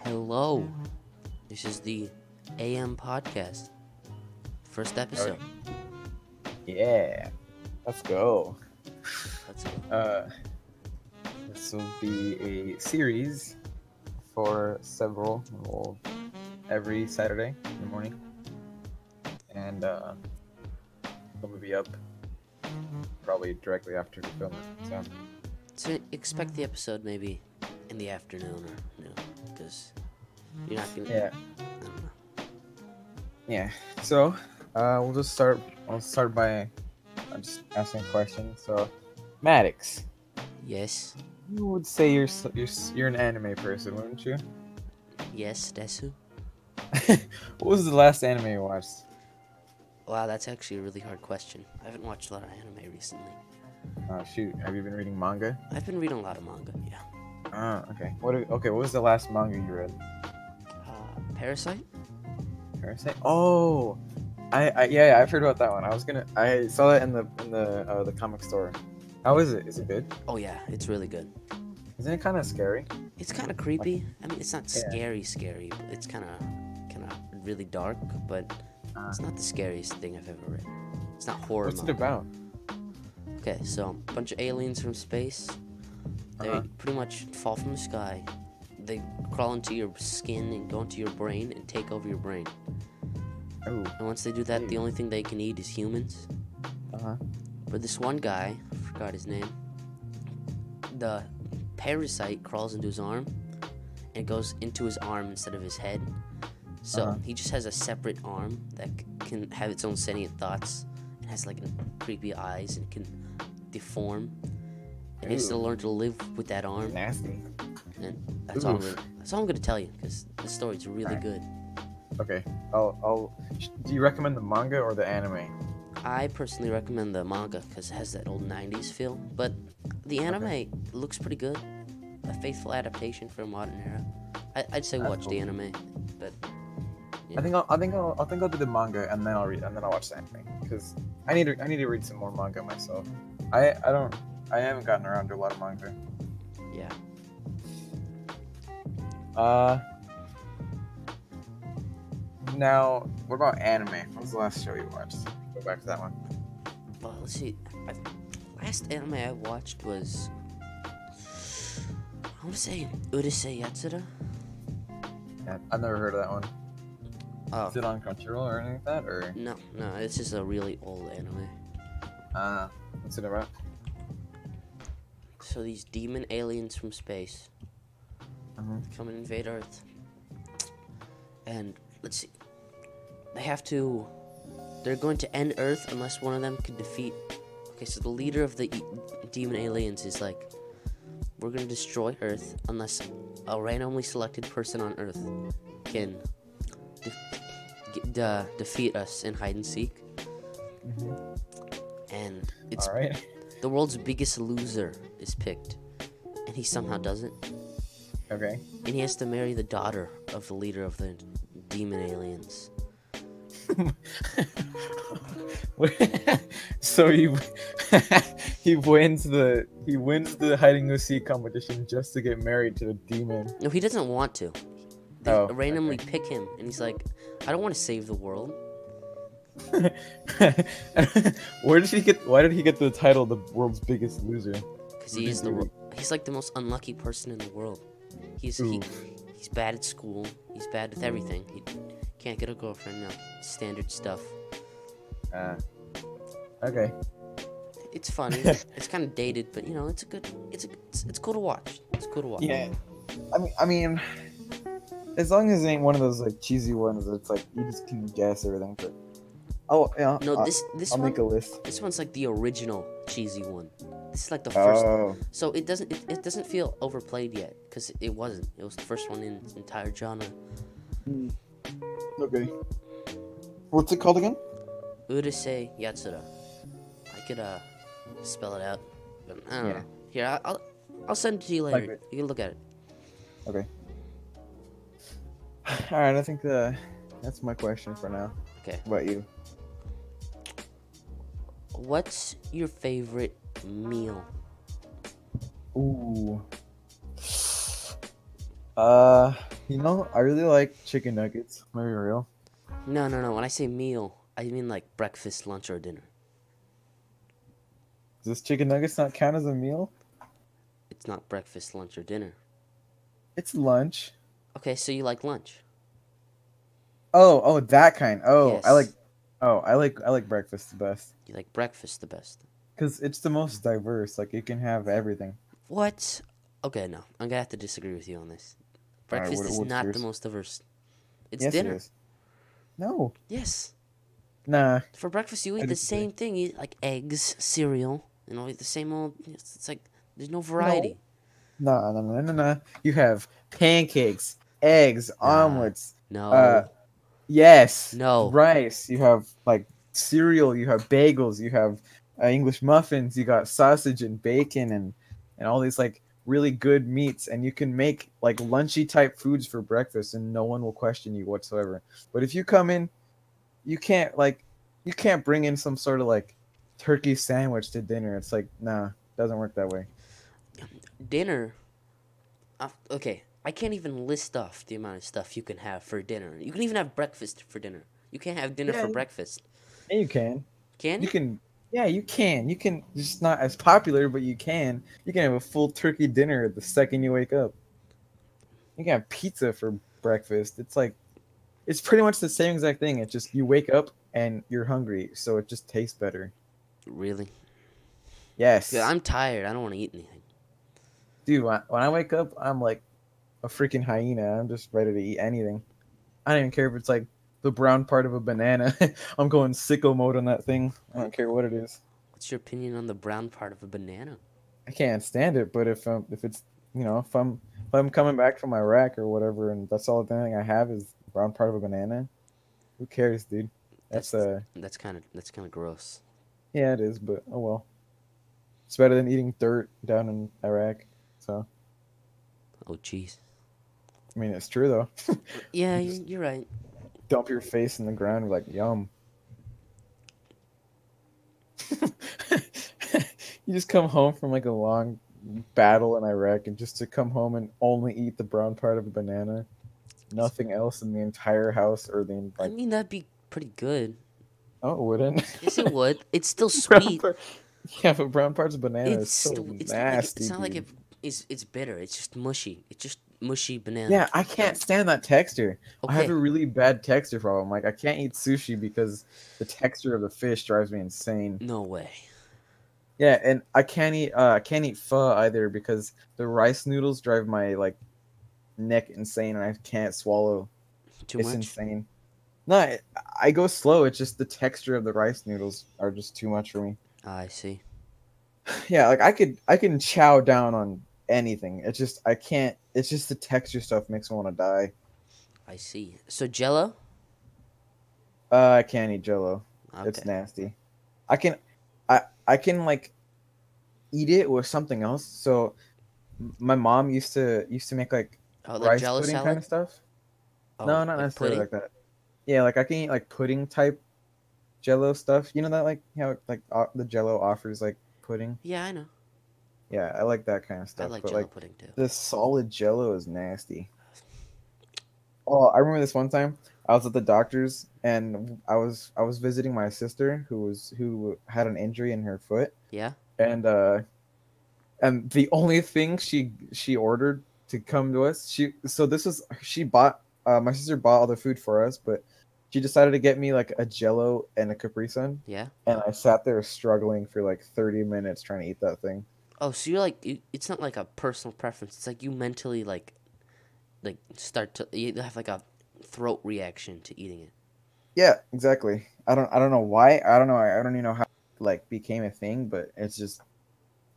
Hello, this is the AM podcast, first episode. Yeah, let's go. Let's go. This will be a series for every Saturday in the morning, and it'll be up probably directly after we film it. So expect the episode maybe in the afternoon, or because you're not gonna. Yeah. I don't know. Yeah. So we'll just start. I'll start by just asking a question. So, Maddox, Yes, you would say you're an anime person, wouldn't you? yes, Desu. What was the last anime you watched? Wow, that's actually a really hard question. I haven't watched a lot of anime recently. Oh shoot, have you been reading manga? I've been reading a lot of manga. Yeah. Okay. What was the last manga you read? Parasite. Parasite? Oh, yeah, I've heard about that one. I saw that in the comic store. How is it? Is it good? Oh yeah, it's really good. Isn't it kind of scary? It's kind of creepy. I mean, it's not Yeah. scary, but it's kind of really dark. But it's not the scariest thing I've ever read. It's not horror. What's it manga. about? Okay, so a bunch of aliens from space. They Uh-huh. pretty much fall from the sky. They crawl into your skin and go into your brain and take over your brain. Oh, And once they do that, the only thing they can eat is humans. uh-huh. But this one guy, I forgot his name, the parasite crawls into his arm and goes into his arm instead of his head. So Uh-huh. he just has a separate arm that can have its own sentient thoughts. It has like creepy eyes and can deform. And he has to Ooh. learn to live with that arm. Nasty. And that's all. Oof. That's all I'm gonna tell you because the story's really Alright. good. Okay. Do you recommend the manga or the anime? I personally recommend the manga because it has that old '90s feel. But the anime looks pretty good. A faithful adaptation for a modern era. I'd say That's watch the cool. anime, but I think I'll do the manga and then I'll watch the anime because I need to read some more manga myself. I haven't gotten around to a lot of manga. yeah. Now, what about anime? What was the last show you watched? Go back to that one. Well, let's see. Last anime I watched was I want to say Urusei Yatsura. Yeah, I've never heard of that one. Oh Is it on Crunchyroll or anything like that? Or no, it's just a really old anime. what's it about? So these demon aliens from space Uh-huh. come and invade Earth, and let's see. They're going to end Earth unless one of them can defeat. Okay, so the leader of the demon aliens is like, we're gonna destroy Earth unless a randomly selected person on Earth can defeat us in hide and seek. And it's All right. the world's biggest loser is picked, and he somehow doesn't. Okay. And he has to marry the daughter of the leader of the demon aliens. So he he wins the hide and go seek competition just to get married to the demon. No, he doesn't want to. They Oh, randomly pick him, and he's like, I don't want to save the world. Why did he get the title the world's biggest loser? Because he's like the most unlucky person in the world. He's bad at school. He's bad with everything. He can't get a girlfriend. No, standard stuff. Okay. It's funny. It's kind of dated, but it's cool to watch. It's cool to watch. Yeah. I mean, as long as it ain't one of those like cheesy ones that's like you just can guess everything. But yeah. No, this I'll one. make a list. This one's like the original cheesy one. This is like the first. Oh. So it doesn't feel overplayed yet because it wasn't. It was the first one in its entire genre. Okay. What's it called again? Urusei Yatsura. I could spell it out. But I don't Yeah. know. Here, I'll send it to you later. Like You can look at it. okay. All right. I think that's my question for now. Okay. What about you? What's your favorite meal? Ooh. I really like chicken nuggets. Am I being real? No, no, no. When I say meal, I mean like breakfast, lunch, or dinner. Does chicken nuggets not count as a meal? It's not breakfast, lunch, or dinner. It's lunch. Okay, so you like lunch? Oh, that kind. Yes. I like breakfast the best You like breakfast the best. because it's the most diverse. Like you can have everything. What? Okay, no. I'm gonna have to disagree with you on this. All right, Breakfast is what's not the yours? most diverse. It's Yes, it dinner. is. No, Yes. nah. For breakfast, you I eat the disagree. same thing. You eat like eggs, cereal. You know, eat the same old. It's like there's no No, variety. nah. You have pancakes, eggs, Nah. omelets. Uh, No. yes, No. rice. You have like cereal. You have bagels. You have English muffins. You got sausage and bacon and all these like really good meats. And you can make like lunchy type foods for breakfast, and no one will question you whatsoever. But if you come in, you can't like you can't bring in some sort of like turkey sandwich to dinner. It's like nah, doesn't work that way. Dinner. Okay, I can't even list off the amount of stuff you can have for dinner. You can even have breakfast for dinner. You can't have dinner Yeah, for breakfast. yeah, you can. Can You you? can. Yeah, you can. You can. It's just not as popular, but you can. You can have a full turkey dinner the second you wake up. You can have pizza for breakfast. It's like it's pretty much the same exact thing. It's just you wake up and you're hungry, so it just tastes better. Really? Yeah, Yes, I'm tired. I don't want to eat anything. dude. When I wake up, I'm like a freaking hyena. I'm just ready to eat anything. I don't even care if it's like the brown part of a banana. I'm going sicko mode on that thing. I don't care what it is. What's your opinion on the brown part of a banana? I can't stand it. But if it's if I'm coming back from Iraq or whatever, and that's all the thing I have is the brown part of a banana, who cares, dude? That's That's that's kind of gross. yeah, it is. But oh well, it's better than eating dirt down in Iraq. So Oh, jeez. I mean, it's true though. Yeah, You just you're right. dump your face in the ground, like yum. You just come home from like a long battle in Iraq, and just to come home and only eat the brown part of a banana, nothing else in the entire house or the I like. mean, that'd be pretty good. Oh, it wouldn't. Yes, it would. It's still brown sweet. part, yeah, but brown parts of banana is so It's not like nasty, dude. it's bitter. It's just mushy. It's just mushy banana. Yeah, I can't stand that texture. I have a Okay, really bad texture problem. Like I can't eat sushi because the texture of the fish drives me insane. no way. Yeah, and I can't eat pho either because the rice noodles drive my like neck insane and I can't swallow. Too It's much? insane. No, I go slow. It's just the texture of the rice noodles are just too much for me. I see. Yeah, like I can chow down on anything. It's just I can't. It's just the texture stuff makes me want to die. I see. So Jello? I can't eat Jello. It's Okay. nasty. I can, I can like eat it with something else. So my mom used to make like Oh, like rice Jello pudding kind salad? of stuff. Oh, No, not like necessarily pudding? like that. Yeah, like I can eat like pudding type Jello stuff. You know that like how like the Jello offers like pudding. Yeah, I know. Yeah, I like that kind of I stuff. like But Jello like pudding too. the solid Jello is nasty. Oh, I remember this one time I was at the doctor's and I was visiting my sister who had an injury in her foot Yeah? and the only thing she ordered to come to us she bought my sister bought all the food for us, but she decided to get me like a Jello and a Capri Sun, Yeah? and I sat there struggling for like 30 minutes trying to eat that thing. Oh, so you're like it's not like a personal preference. It's like you mentally like start to you have like a throat reaction to eating it. Yeah, exactly. I don't know why. I don't even know how it, like became a thing, but it's just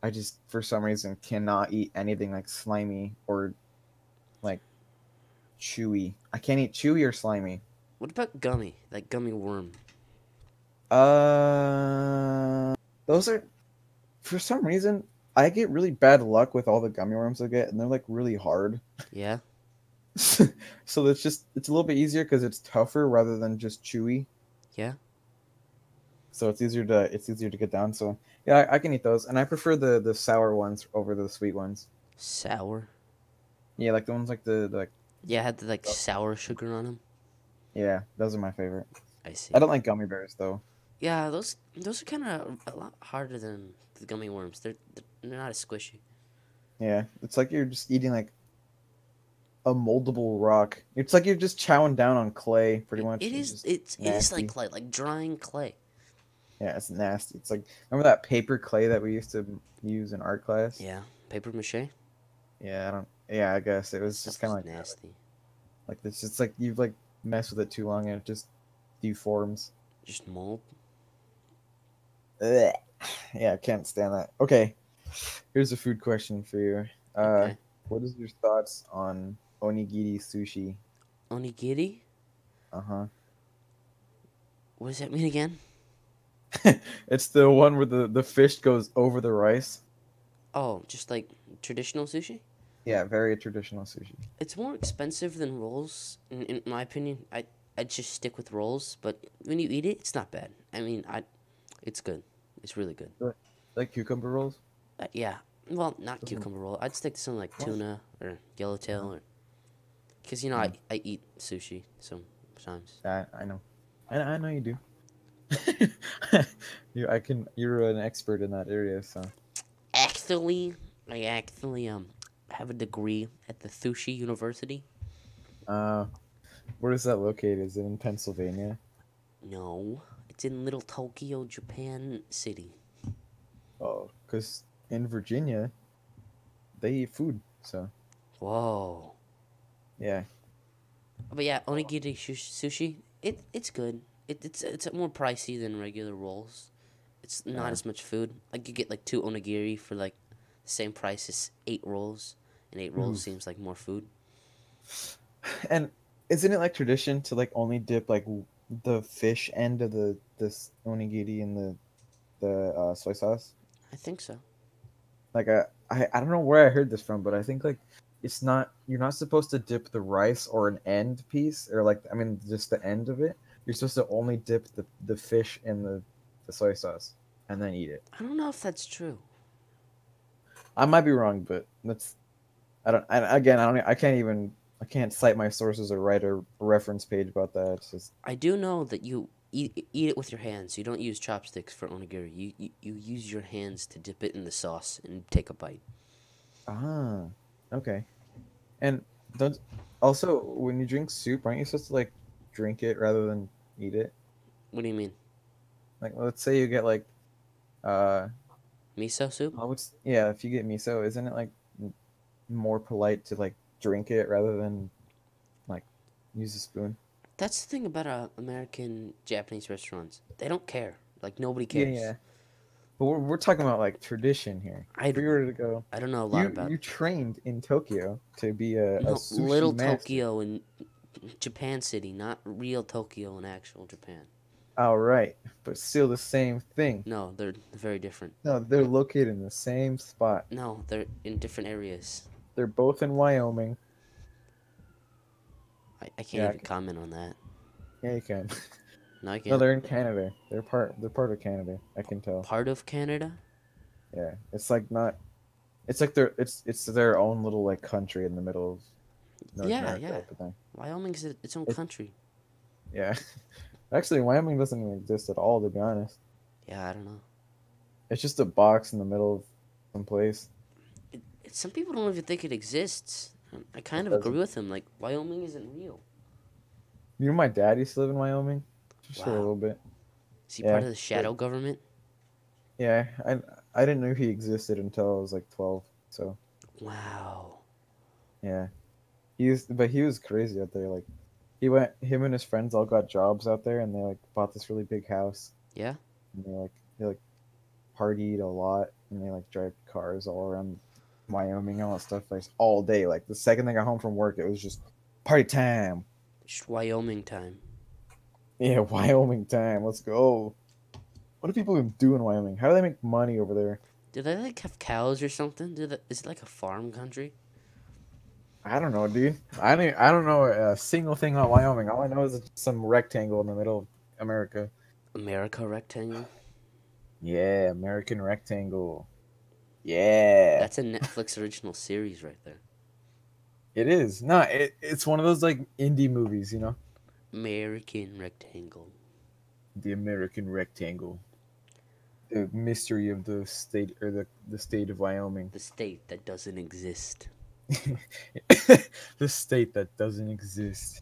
I just for some reason cannot eat anything like slimy or like chewy. I can't eat chewy or slimy. What about gummy? Like gummy worm? Uh, those are for some reason I get really bad luck with all the gummy worms I get, and they're like really hard. Yeah. So it's a little bit easier because it's tougher rather than just chewy. Yeah. So it's easier to get down. So yeah, I can eat those, and I prefer the sour ones over the sweet ones. Sour. Yeah, like the ones like the like Yeah, I had the like sour sugar on them. yeah, those are my favorite. I I see. don't like gummy bears though. Yeah, those are kind of a lot harder than the gummy worms. They're not as squishy. Yeah, it's like you're just eating like a moldable rock. It's like you're just chowing down on clay, pretty much. It It's is just it is like nasty. clay, like drying clay. Yeah, it's nasty. It's like remember that paper clay that we used to use in art class? Yeah, paper mache. Yeah, I don't. Yeah, I guess it was just Stuff kind is of like that. nasty. Like it's just like you've like messed with it too long and it just deforms. Just mold. Ugh. Yeah, I can't stand that. Okay, here's a food question for you. Okay. What is your thoughts on onigiri sushi? Onigiri. Uh What does that mean again? huh. It's the one where the fish goes over the rice. Oh, just like traditional sushi. Yeah, very traditional sushi. It's more expensive than rolls, in my opinion. I'd just stick with rolls, but when you eat it, it's not bad. I mean, it's good. It's really good. Like cucumber rolls. Yeah. Well, not Doesn't- cucumber roll. I'd stick to something like What? tuna or yellowtail, or because Mm. I eat sushi sometimes. I know. I know you do. You're an expert in that area, so. Actually, I have a degree at the Sushi University. Uh, where is that located? Is it in Pennsylvania? No, it's in Little Tokyo, Japan City. Oh, because in Virginia, they eat food. So Whoa. yeah, But yeah, onigiri sushi. It's good. It's more pricey than regular rolls. It's not yeah. as much food. Like you get like two onigiri for like the same price as 8 rolls, and 8 rolls Oof. seems like more food. And isn't it like tradition to like only dip like the fish end of the this onigiri in the soy sauce? I think so. Like I don't know where I heard this from, but I think like it's not you're not supposed to dip the rice or an end piece or like I mean just the end of it. You're supposed to only dip the fish in the soy sauce and then eat it. I don't know if that's true. I might be wrong, but that's I don't. I, again, I don't. I can't even. I can't cite my sources or write a reference page about that. It's just I do know that you eat it with your hands. You don't use chopsticks for onigiri. You use your hands to dip it in the sauce and take a bite. ah okay. And don't also when you drink soup, aren't you supposed to like drink it rather than eat it? What do you mean? Like let's say you get like uh Miso soup? yeah if you get miso, isn't it like more polite to like drink it rather than like use a spoon? That's the thing about American Japanese restaurants. They don't care. Like nobody Yeah, cares. yeah. But we're talking about like tradition here. I, If we were to go, I don't know a lot you about you trained in Tokyo to be a no sushi Little master. Tokyo in Japan City, not real Tokyo in actual Japan. All right, but still the same thing. No, they're very different. No, they're located in the same spot. No, they're in different areas. They're both in Wyoming. I can't Yeah, even comment on that. yeah, you can. No, I No, can't. they're in Canada. They're part of Canada. I can tell. Part of Canada? Yeah, it's like not. It's like it's their own little like country in the middle of North Yeah, America. yeah. But then, Wyoming's its own it, country. yeah, actually, Wyoming doesn't even exist at all. To be honest, Yeah, I don't know. it's just a box in the middle of some place. Some people don't even think it exists. I kind It of agree doesn't. with them. Like Wyoming isn't real. You know, my dad used to live in Wyoming, just for a Wow. little bit. Is he part Yeah, of the but shadow government? yeah, I didn't know he existed until I was like 12. So Wow. yeah, but he was crazy out there. Like him and his friends all got jobs out there, and they like bought this really big house, Yeah. and they like partied a lot, and they like drive cars all around Wyoming and all that stuff like all day. Like the second they got home from work, it was just party time. Just Wyoming time. Yeah, Wyoming time. Let's go. What do people even do in Wyoming? How do they make money over there? Do they like have cows or something? Is it like a farm country? I don't know, dude. I don't know a single thing about Wyoming. All I know is it's some rectangle in the middle of America. America rectangle? Yeah, American rectangle. Yeah, That's a Netflix original series right there. it is. No, it's one of those like indie movies, you know. American rectangle. The American rectangle. The mystery of the state or the state of Wyoming. The state that doesn't exist. The state that doesn't exist.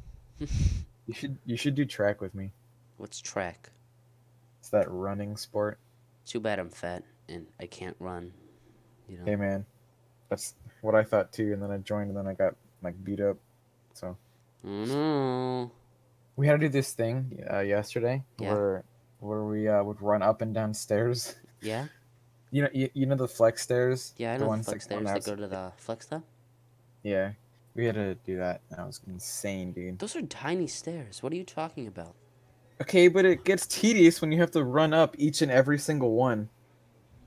You should do track with me. What's track? It's that running sport. Too bad I'm fat and I can't run. You know. Hey man, that's what I thought too. And then I joined, and then I got like beat up. So Oh no. we had to do this thing yesterday Yeah. where we would run up and down stairs. Yeah. You know the flex stairs. Yeah, I The know the ones flex that go on stairs that the go to the flex stuff. Yeah, we had to do that. That was insane, dude. Those are tiny stairs. What are you talking about? Okay, but it gets tedious when you have to run up each and every single one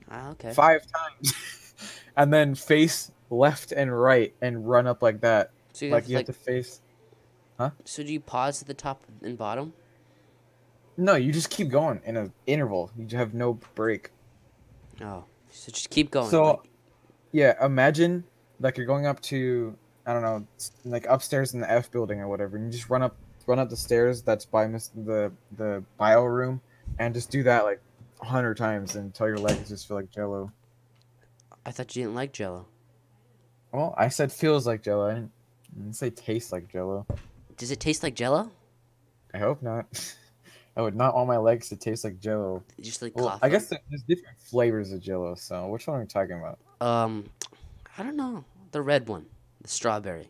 Ah, okay. 5 times, and then face left and right and run up like that. So you Like have you have to face. So do you pause at the top and bottom? No, you just keep going in an interval. You have no break. Oh, so just keep going. So like, yeah, imagine like you're going up to, I don't know, like upstairs in the F building or whatever, and you just run up the stairs that's by the bio room, and just do that like 100 times until your legs just feel like Jello. I thought you didn't like Jello. Well, I said feels like Jello. I didn't say tastes like Jello. Does it taste like Jello? I hope not. I would not want my legs to taste like Jello. Just like Well, coffee. I guess there's different flavors of Jello. So which one are we talking about? I don't know. The red one, the strawberry.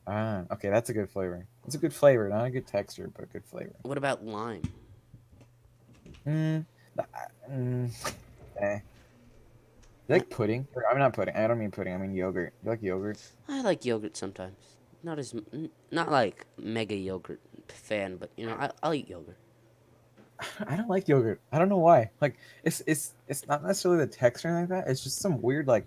Ah, okay, that's a good flavor. It's a good flavor, not a good texture, but a good flavor. What about lime? Mm, mm, eh. You like pudding? I'm not pudding. I don't mean pudding. I mean yogurt. You like yogurt? I like yogurt sometimes. Not like mega yogurt fan, but I'll eat yogurt. I don't like yogurt. I don't know why. Like it's not necessarily the texture or anything like that. It's just some weird like.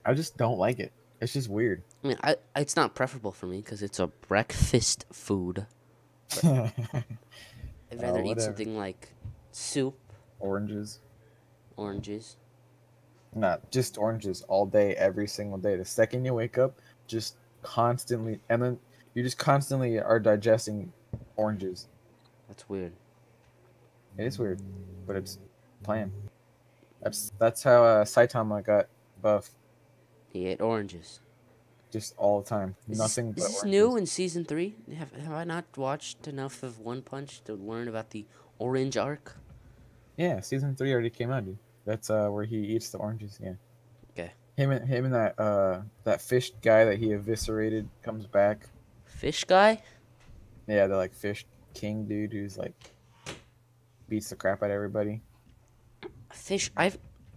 I just don't like it. It's just weird. I mean, it's not preferable for me because it's a breakfast food. I'd rather eat Whatever. something like soup, Oranges. oranges. Not just oranges all day, every single day. The second you wake up, just constantly, and then you just constantly are digesting oranges. That's weird. It is weird, but it's plan. That's how Saitama got buff, He ate oranges. just all the time. Is Nothing this, but is this oranges. new in season 3? Have I not watched enough of One Punch to learn about the orange arc? Yeah, season 3 already came out, dude. That's where he eats the oranges. Yeah. Okay. Him and that fish guy that he eviscerated comes back. Fish guy? Yeah, the like fish king dude who's like beats the crap out of everybody. Fish?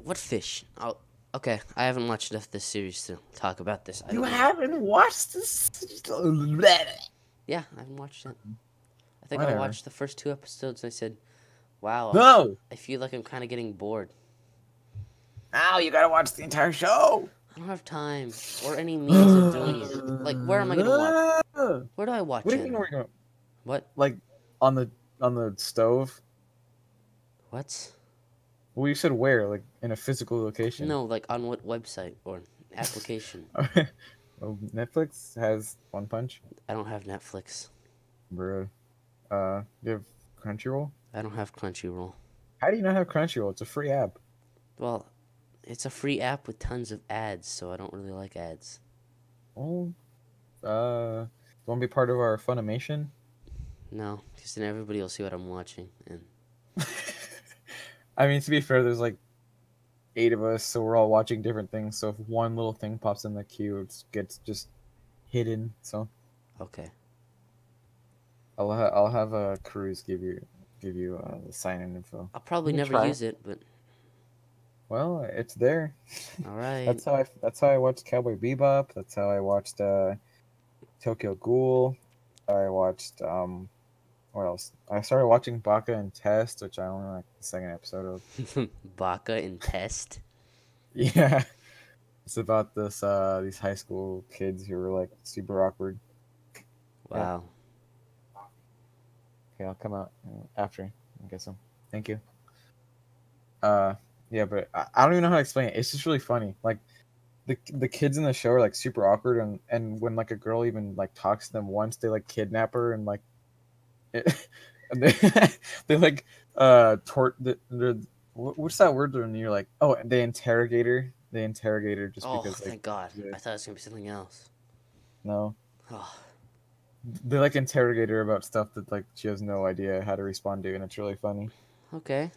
What fish? Oh, okay. I haven't watched enough of this series to talk about this. I You don't know. haven't watched this? Yeah, I haven't watched it. I think I Whatever. watched the first 2 episodes and I said, wow, No. I feel like I'm kind of getting bored. Now you gotta watch the entire show. I don't have time or any means of doing it. Like, where am I going to watch? Where do I watch What do you it? mean we're going? What? Like on the stove? What? Well, you said where? Like in a physical location? No, like on what website or application? Well, Netflix has One Punch, I don't have Netflix. bro. You have Crunchyroll. I don't have Crunchyroll. How do you not have Crunchyroll? It's a free app. Well, it's a free app with tons of ads, so I don't really like ads. Oh, want to be part of our Funimation? No, because then everybody will see what I'm watching. And I mean, to be fair, there's like 8 of us, so we're all watching different things. So if one little thing pops in the queue, it gets just hidden. So okay. I'll have a Cruz give you the sign-in info. I'll probably You can never try use it, but Well, it's there. all right. That's how I watched Cowboy Bebop. That's how I watched Tokyo Ghoul. I watched what else? I started watching Baka and Test, which I only like the second episode of. Baka and Test. Yeah, it's about this these high school kids who were like super awkward. Yeah. Wow. Okay, I'll come out after and get some. Thank you. Uh, yeah, but I don't even know how to explain it. It's just really funny. Like the kids in the show are like super awkward, and when like a girl even like talks to them once, they like kidnap her and like it, and they they like what's that word when you're like, oh, they interrogate her just Oh, because like thank God. yeah, I thought it was gonna be something else. no, Oh, they like interrogate her about stuff that like she has no idea how to respond to, and it's really funny. okay.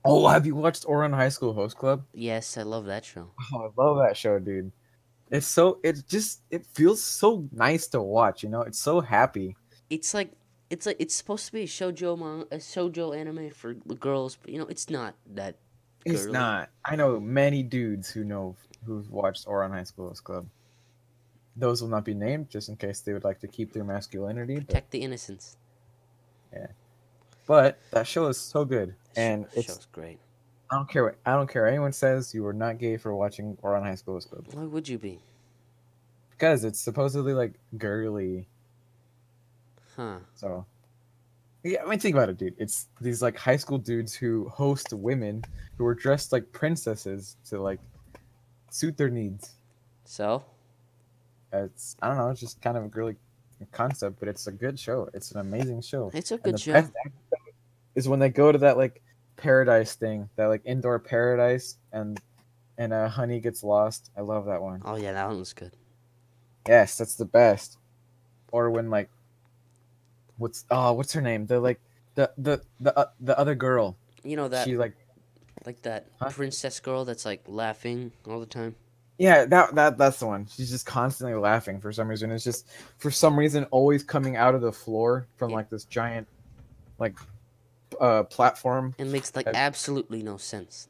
Oh, have you watched Oran High School Host Club? Yes, I love that show. Oh, I love that show, dude. It feels so nice to watch, you know? It's so happy. It's like it's supposed to be a shoujo anime for the girls, but it's not that It's girly. not. I know many dudes who've watched Oran High School Host Club. Those will not be named just in case they would like to keep their masculinity, but Protect the innocence. yeah. But that show is so good. And it's Show's great. I don't care what anyone says, you are not gay for watching Oran High School Host Club. Why would you be? Because it's supposedly like girly. Huh. So yeah, I mean, think about it, dude. It's these like high school dudes who host women who are dressed like princesses to like suit their needs. So It's I don't know, it's just kind of a girly concept, but it's a good show. It's an amazing show. it's a And good the show. best episode is when they go to that like paradise thing, that like indoor paradise, and Honey gets lost. I love that one. Oh yeah, that one was good. Yes, that's the best. Or when like what's her name? The like the other girl. You know that She like that huh? princess girl that's like laughing all the time. Yeah, that's the one. She's just constantly laughing for some reason. It's just for some reason always coming out of the floor from It like this giant like platform. it makes like Uh, absolutely no sense.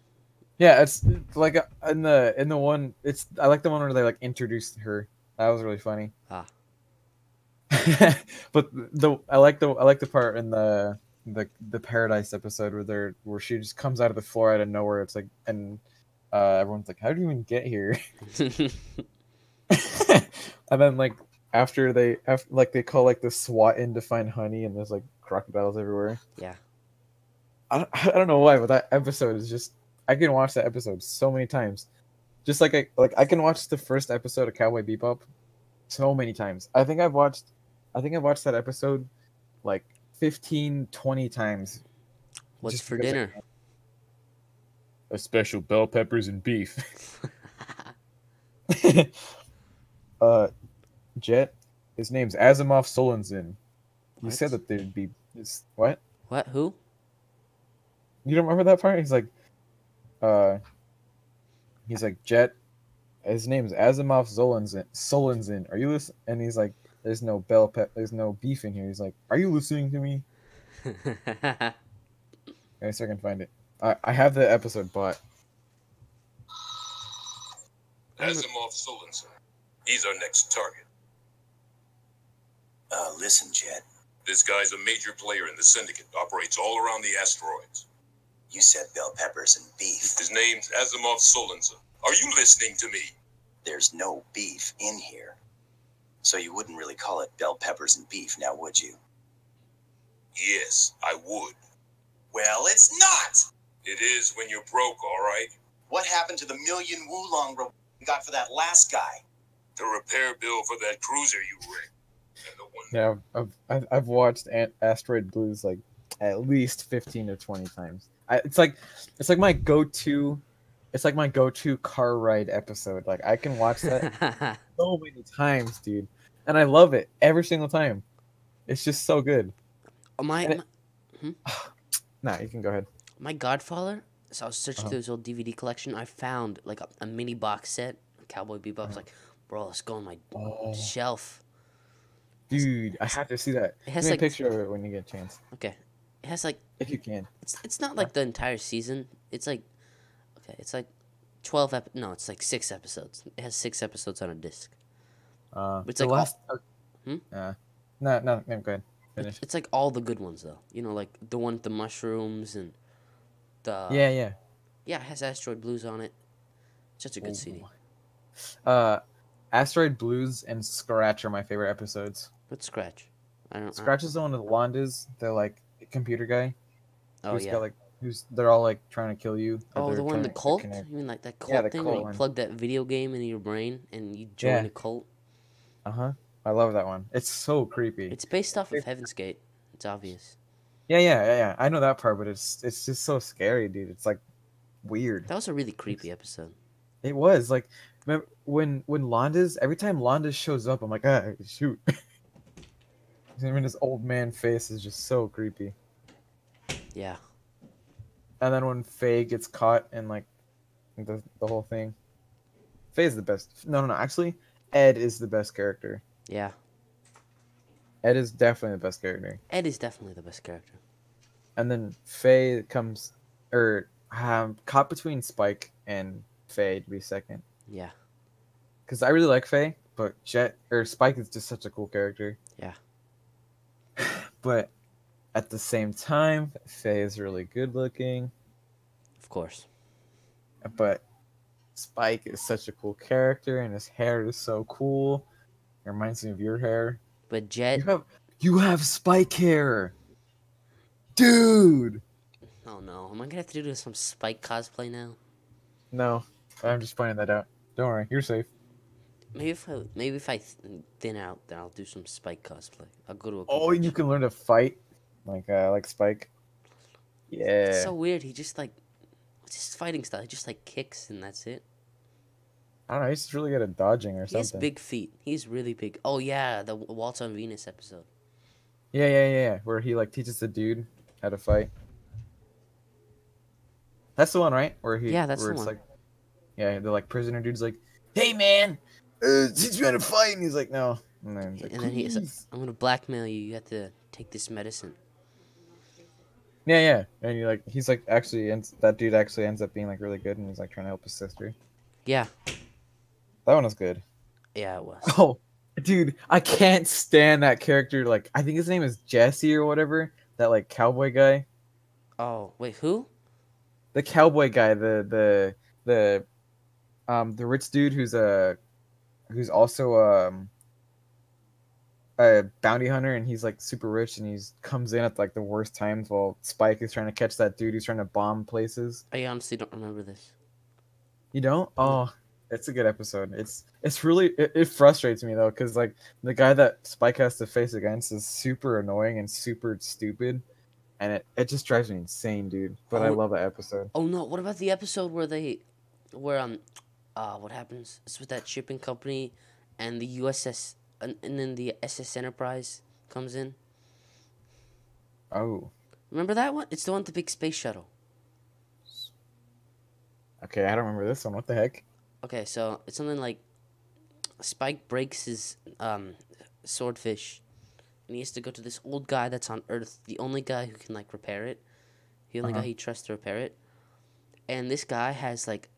Yeah, it's like in the one it's I like the one where they like introduced her. That was really funny. Ah, But I like the part in the paradise episode where she just comes out of the floor out of nowhere. It's like and everyone's like, how did you even get here? And then like after like they call like the SWAT in to find Honey, and there's like crocodiles everywhere. yeah. I don't know why, but that episode is just I can watch that episode so many times. Just like I can watch the first episode of Cowboy Bebop so many times. I think I've watched that episode like 15, 20 times What's just for because dinner? a special bell peppers and beef. uh Jet, his name's Asimov Solensen. He said What? that there'd be this what? What? Who? You don't remember that part? Uh he's like Jet, his name's Asimov Solensen. Are you listening? And he's like, there's no beef in here. He's like, are you listening to me? Let me see if I can find it. I have the episode bought. Asimov Solensen. He's our next target. Listen, Jet. This guy's a major player in the syndicate, operates all around the asteroids. You said bell peppers and beef. His name's Asimov Solensen. Are you listening to me? There's no beef in here. So you wouldn't really call it bell peppers and beef, now would you? Yes, I would. Well, it's not! It is when you're broke, all right? What happened to the million Wulong we got for that last guy? The repair bill for that cruiser you wrecked. And the one Yeah, I've watched Asteroid Blues like at least 15 to 20 times. It's like my go-to car ride episode. Like I can watch that so many times, dude, and I love it every single time. It's just so good. my, And my Nah, you can go ahead. my godfather. So I was searching Uh-huh. through his old DVD collection. I found like a mini box set of Cowboy Bebop. I was Uh-huh. like, bro, let's go on my Oh, shelf. dude, I have to see that. It has Give me a like picture of it when you get a chance, okay, it has like if you can. it's not like the entire season. It's like okay, it's like 12 no, it's like 6 episodes. It has 6 episodes on a disc. It's The like all, last. Hmm? No, go ahead. Finish. it's like all the good ones though. You know, like the one with the mushrooms and the Yeah. yeah, it has Asteroid Blues on it. Such a good CD. Asteroid Blues and Scratch are my favorite episodes. What's Scratch? I don't. Scratch is the one with Londas, the like computer guy. Oh Who's yeah. got like they're all like trying to kill you. or Oh, they're the one, the trying to cult? connect. You mean like that Yeah, cult the thing cult where you one. plug that video game into your brain and you join Yeah. a cult? I love that one. It's so creepy. It's based off of Heaven's Gate. It's obvious. Yeah. I know that part, but it's just so scary, dude. It's like weird. That was a really creepy episode. It was like remember when Londas, every time Londas shows up, I'm like, shoot. Him in his old man face is just so creepy. Yeah. And then when Faye gets caught in like the whole thing, Faye's the best. No, actually, Ed is the best character. Yeah. Ed is definitely the best character. Ed is definitely the best character. And then Faye comes, caught between Spike and Faye to be second. Yeah. Because I really like Faye, but Spike is just such a cool character. Yeah. But at the same time, Faye is really good looking. Of course. But Spike is such a cool character, and his hair is so cool. It reminds me of your hair. But Jet. You have Spike hair, dude. Oh no. Am I gonna have to do some Spike cosplay now? No, I'm just pointing that out. Don't worry, you're safe. Maybe if I thin out, then I'll do some Spike cosplay. I'll go to a. Oh, and you can learn to fight, like Spike. Yeah. It's so weird. He just like, what's his fighting style? He just like kicks and that's it. I don't know. He's just really good at dodging or He has something. big feet. He's really big. Oh yeah, the Waltz on Venus episode. Yeah. Where he like teaches the dude how to fight. That's the one, right? Yeah, that's where the it's one. like, yeah, the like prisoner dude's like, "Hey man, teach me how to fight," and he's like, "No," and then he's like, And then he's like, "Please." I'm gonna blackmail you. You have to take this medicine. Yeah, and you like, he's like that dude actually ends up being like really good, and he's like trying to help his sister. Yeah. That one was good. Yeah, it was. Oh, dude, I can't stand that character. Like, I think his name is Jesse or whatever. That like cowboy guy. Oh wait, who? The cowboy guy, the rich dude who's also a bounty hunter, and he's like super rich, and he's comes in at like the worst times while Spike is trying to catch that dude who's trying to bomb places. I honestly don't remember this. You don't? Oh, it's a good episode. It's really it frustrates me though, because like the guy that Spike has to face against is super annoying and super stupid, and it just drives me insane, dude. But I Oh. love that episode. Oh no, what about the episode where what happens? It's with that shipping company, and the USS, and then the SS Enterprise comes in. Oh, Remember that one? It's the one with the big space shuttle. okay. I don't remember this one. What the heck? Okay, so it's something like Spike breaks his swordfish, and he has to go to this old guy that's on Earth, the only guy who can like repair it, the only guy he trusts to repair it. And this guy has like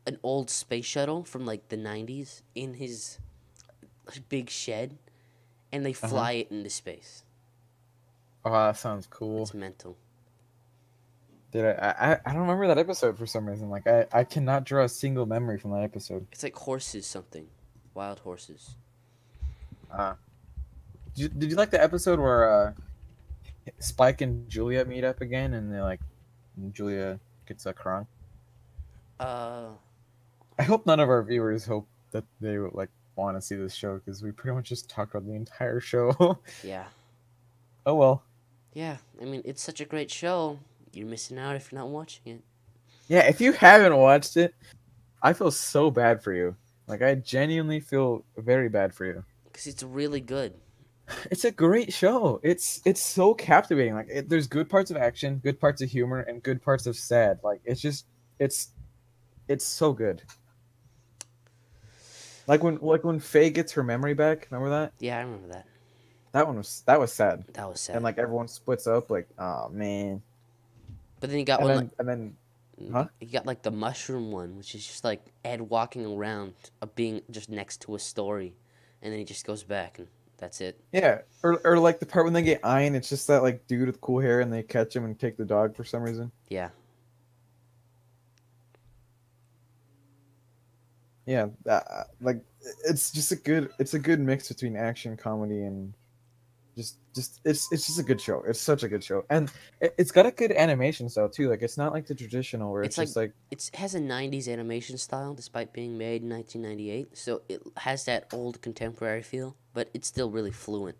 an old space shuttle from like the 90s in his big shed, and they fly it into space. Oh, that sounds cool. It's mental. Dude, I don't remember that episode for some reason. Like I cannot draw a single memory from that episode. It's like horses something. Wild horses. Did you like the episode where Spike and Julia meet up again, and they like Julia gets a crunk? I hope none of our viewers hope that they would like want to see this show, because we pretty much just talked about the entire show. Yeah. Oh well. Yeah, I mean, it's such a great show. You're missing out if you're not watching it. Yeah, if you haven't watched it, I feel so bad for you. Like, I genuinely feel very bad for you. Because it's really good. It's a great show. It's so captivating. Like, there's good parts of action, good parts of humor, and good parts of sad. Like, it's so good. Like when Faye gets her memory back. Remember that? Yeah, I remember that. That was sad. That was sad. And like everyone splits up. Like, oh man. But then you got And one then, like and then huh? you got like the mushroom one, which is just like Ed walking around, being just next to a story, and then he just goes back and that's it. Yeah, or like the part when they get iron, it's just that like dude with cool hair, and they catch him and take the dog for some reason. Yeah. yeah, like it's a good mix between action, comedy, and it's just a good show. It's such a good show, and it's got a good animation style too. Like it's not like the traditional where it's It's like just like it has a '90s animation style, despite being made in 1998. So it has that old contemporary feel, but it's still really fluent.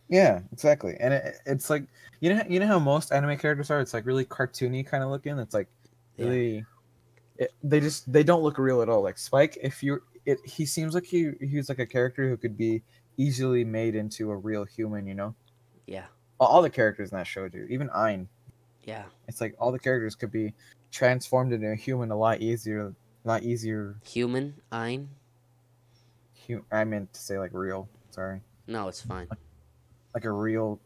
yeah, exactly. And it's like you know how most anime characters are. It's like really cartoony kind of looking. It's like Yeah. really they don't look real at all. Like Spike, if you it he seems like he's like a character who could be easily made into a real human. You know, Yeah. all the characters in that show do. Even Ein. Yeah. It's like all the characters could be transformed into a human a lot easier. Not easier. Human, Ein. I meant to say like real. Sorry, No, it's fine. like a real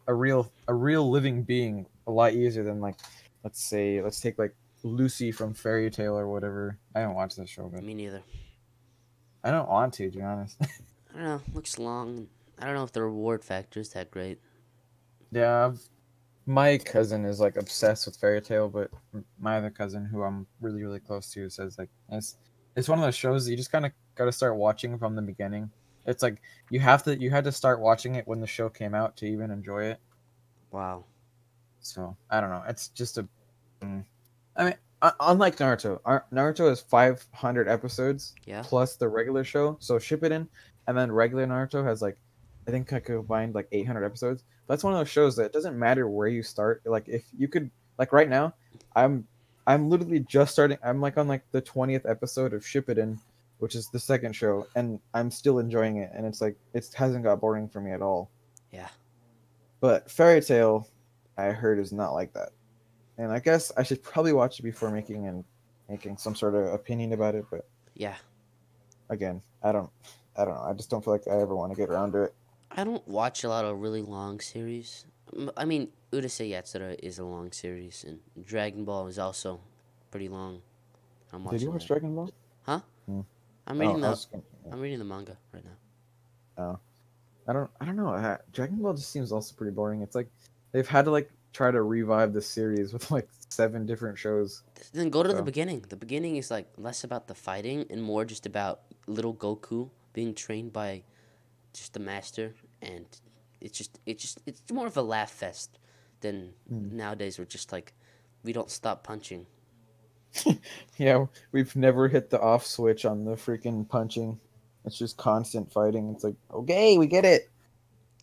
living being a lot easier than like let's take like Lucy from Fairy Tale or whatever. I haven't watched that show, but Me neither. I don't want to be honest. I don't know. Looks long. I don't know if the reward factor is that great. Yeah, my cousin is like obsessed with Fairy Tale, but my other cousin, who I'm really close to, says like it's one of those shows that you just kind of got to start watching from the beginning. It's like you had to start watching it when the show came out to even enjoy it. Wow. So I don't know. It's just a. I mean, unlike Naruto, Naruto has 500 episodes Yeah. plus the regular show. So Shippuden, and then regular Naruto has like, I think I combined like 800 episodes. That's one of those shows that it doesn't matter where you start. Like if you could, like right now, I'm literally just starting. I'm like on like the 20th episode of Shippuden, which is the second show, and I'm still enjoying it. And it's like it hasn't got boring for me at all. Yeah. But Fairy Tale, I heard, is not like that. And I guess I should probably watch it before making some sort of opinion about it. But Yeah. again, I don't know. I just don't feel like I ever want to get around to it. I don't watch a lot of really long series. I mean, Urusei Yatsura is a long series, and Dragon Ball is also pretty long. I'm watching Did you watch that. Dragon Ball? Huh? Hmm. I'm reading I the was I'm reading the manga right now. Oh, I don't know. Dragon Ball just seems also pretty boring. It's like they've had to like try to revive the series with like 7 different shows. Then go to the So- beginning. The beginning is like less about the fighting and more just about little Goku being trained by just the master, and it's more of a laugh fest than nowadays. We're just like we don't stop punching. Yeah, we've never hit the off switch on the freaking punching. It's just constant fighting. It's like, okay, we get it.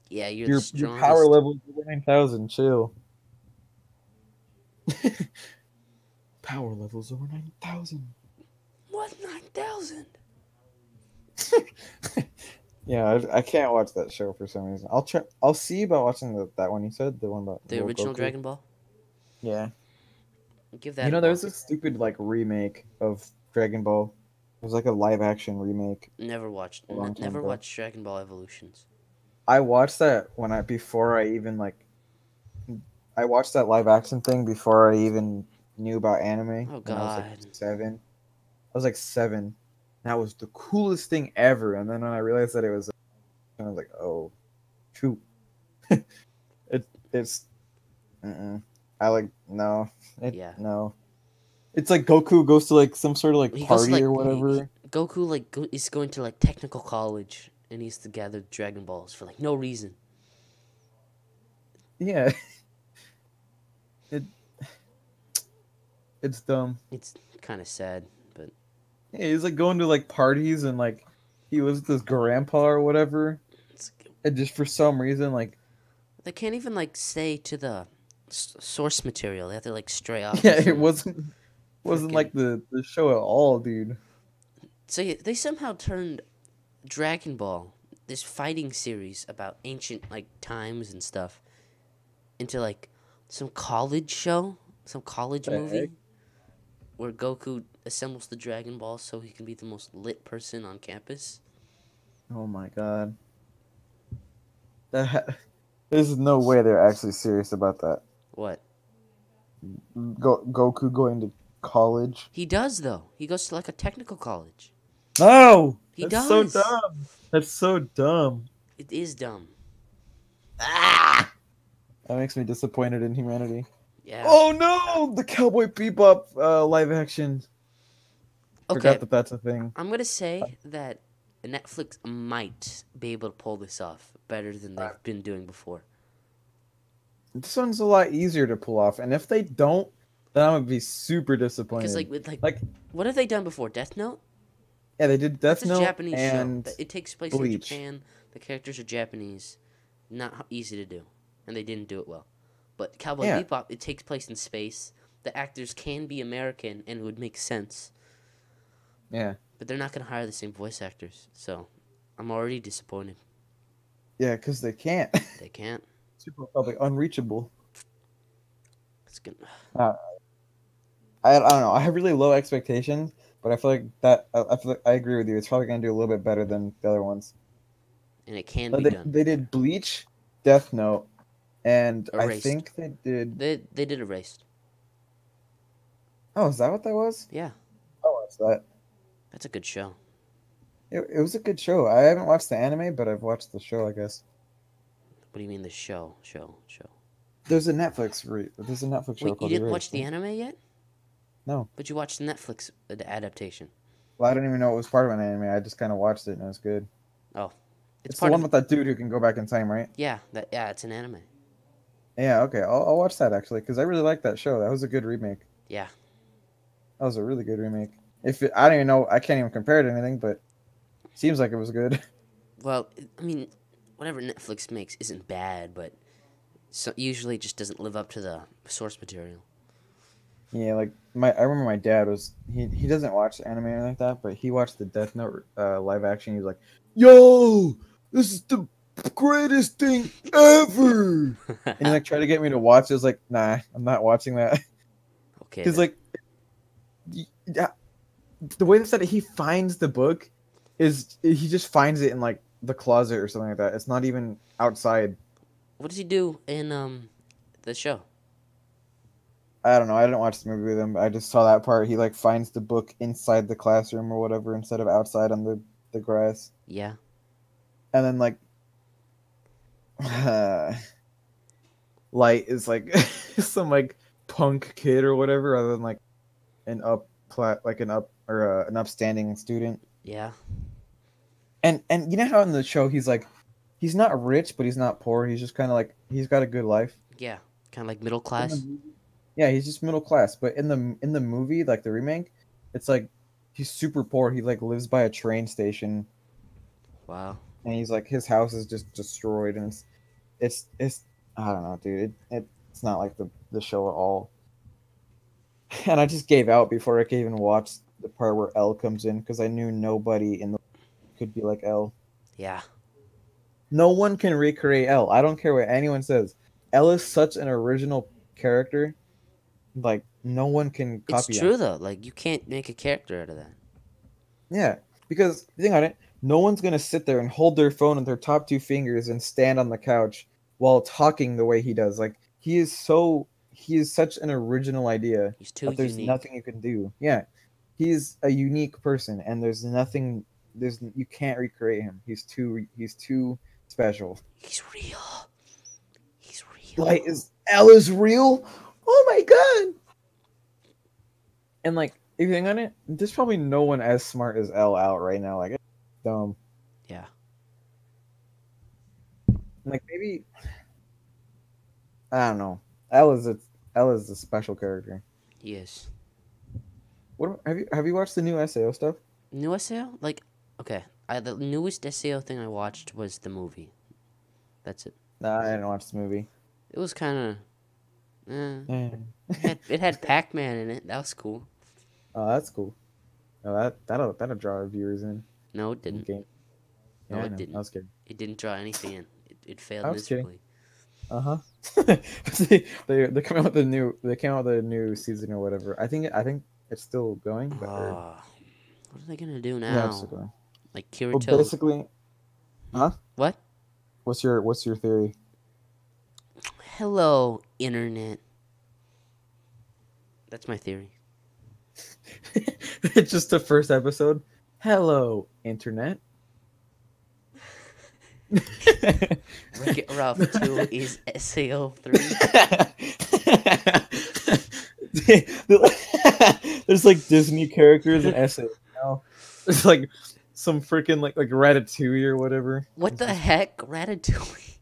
Yeah, you're Your the strongest. power level is over 9,000. Chill. Power levels over 9,000. What 9,000? Yeah, I can't watch that show for some reason. I'll try. I'll see about watching that one you said, the one about The Little original Goku. Dragon Ball. Yeah, Give that. you know, a there's watch. this stupid like remake of Dragon Ball. It was like a live action remake. Never watched. a long time Never ago. watched Dragon Ball Evolutions. I watched that before I even like. I watched that live action thing before I even knew about anime. Oh, when I was God. like 7. I was like 7. That was the coolest thing ever. And then when I realized that it was, I was like, oh, shoot. It's. I like no. Yeah. No. It's like Goku goes to like some sort of like He goes to, party like, or whatever. Goku is going to like technical college, and he has to gather Dragon Balls for like no reason. Yeah. It's dumb. It's kind of sad, but Yeah, he's like going to like parties and like he was with his grandpa or whatever. it's, And just for some reason, like they can't even like stay to the source material. They have to like stray off. yeah, to it some- wasn't Frickin- like the show at all, dude. So yeah, they somehow turned Dragon Ball, this fighting series about ancient like times and stuff, into like some college show, some college The movie, heck? where Goku assembles the Dragon Balls so he can be the most lit person on campus. Oh my god. There's no way they're actually serious about that. What? Goku going to college? He does though. He goes to like a technical college. No! He That's does. so dumb. That's so dumb. It is dumb. That makes me disappointed in humanity. Yeah. Oh no! The Cowboy Bebop live action. Okay, Forgot that that's a thing. I'm gonna say that Netflix might be able to pull this off better than they've been doing before. This one's a lot easier to pull off, and if they don't, then I'm gonna be super disappointed. Because with like what have they done before? Death Note. yeah, they did That's Death a Note Japanese and show. It takes place in Bleach. Japan. The characters are Japanese. Not easy to do, and they didn't do it well. But Cowboy Yeah. Bebop, it takes place in space. The actors can be American, and it would make sense. Yeah, But they're not gonna hire the same voice actors, so I'm already disappointed. yeah, because they can't. They can't. Super probably unreachable. It's gonna. I don't know. I have really low expectations, but I feel like that. I feel like I agree with you. It's probably gonna do a little bit better than the other ones. And it can But be they, done. they did Bleach, Death Note, and I Erased. think they did. They did Erased. Oh, is that what that was? Yeah, I watched that. that's a good show. It was a good show. I haven't watched the anime, but I've watched the show. I guess What do you mean the show? there's a Netflix show Wait, you called didn't Erased, watch the right? anime yet? No. But you watched the Netflix adaptation. Well, I didn't even know it was part of an anime. I just kind of watched it and it was good. Oh, It's the part one of with that dude who can go back in time, right? yeah. It's an anime. Yeah. Okay. I'll watch that actually because I really like that show. That was a good remake. Yeah, That was a really good remake. I don't even know. I can't even compare it to anything, but it seems like it was good. well, I mean, whatever Netflix makes isn't bad, but usually it just doesn't live up to the source material. Yeah, like I remember my dad was he doesn't watch anime or anything like that, but he watched the Death Note live action. He was like, "Yo, this is the greatest thing ever!" And he like tried to get me to watch. I was like, "Nah, I'm not watching that." Okay. Because then. yeah, the way they said it, he finds the book is he just finds it in like the closet or something like that. It's not even outside. What does he do in the show? I don't know. I didn't watch the movie with him. I just saw that part. He like finds the book inside the classroom or whatever instead of outside on the grass. Yeah. And then like Light is like some like punk kid or whatever, other than like an an upstanding student. Yeah. And you know how in the show he's like he's not rich but he's not poor. He's just kind of like he's got a good life. Yeah. Kind of like middle class. Yeah, he's just middle class. But in the movie, like the remake, it's like he's super poor. He like lives by a train station, Wow. and he's like his house is just destroyed, and it's I don't know, dude. It's not like the show at all. And I just gave out before I could even watch the part where L comes in because I knew nobody in the could be like L. Yeah. No one can recreate L. I don't care what anyone says. L is such an original character. Like no one can copy. It's true though. Like you can't make a character out of that. Yeah, because think on it, no one's gonna sit there and hold their phone with their top two fingers and stand on the couch while talking the way he does. Like he is such an original idea He's too that there's unique. nothing you can do. Yeah, he's a unique person, and you can't recreate him. He's too special. He's real. He's real. Like L is real? Oh my god! And like, if you think on it, there's probably no one as smart as L out right now. Like, it's dumb. Yeah. Like maybe I don't know. L is a special character. He is. What have you watched the new SAO stuff? New SAO? Like, okay. The newest SAO thing I watched was the movie. That's it. Nah, I didn't watch the movie. It was kind of. Eh. It had Pac-Man in it. That was cool. Oh, that's cool. Oh, that'll draw viewers in. No, it didn't. Game. No, I it know. didn't. I was kidding. It didn't draw anything in. It failed I was kidding. miserably. They come out with a new season or whatever. I think it's still going. But, What are they gonna do yeah, now? it's still going. Like Well, Kirito. basically, What? what's your theory? Hello, internet. That's my theory. It's just the first episode. Hello, internet. Wreck-It Ralph 2 is SAO 3. There's like Disney characters and essays. There's like some freaking like Ratatouille or whatever. What the heck, Ratatouille?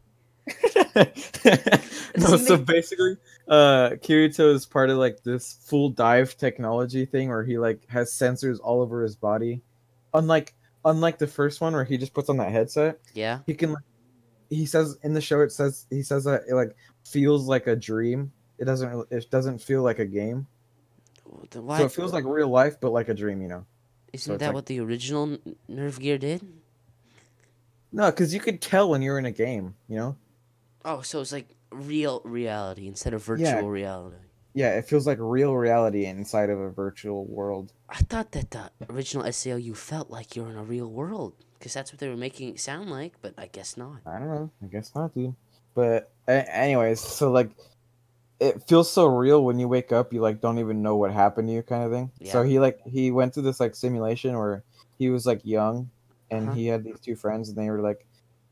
No, Doesn't so make- basically, Kirito is part of like this full dive technology thing where he like has sensors all over his body. Unlike the first one where he just puts on that headset, Yeah. he can. He says in the show, he says that it like feels like a dream. It doesn't feel like a game. Then why? So it feels like real life, but like a dream, you know. Isn't it's that like- what the original Nerve Gear did? No, because you could tell when you're in a game, you know. Oh, so it's like real reality instead of virtual Yeah. reality. Yeah, it feels like real reality inside of a virtual world. I thought that the original SAOU felt like you're in a real world because that's what they were making it sound like, but I guess not. I don't know. I guess not, dude. But anyways, so like, it feels so real when you wake up. You like don't even know what happened to you, kind of thing. So Yeah. he went through this like simulation where he was like young, and Uh-huh. he had these two friends, and they were like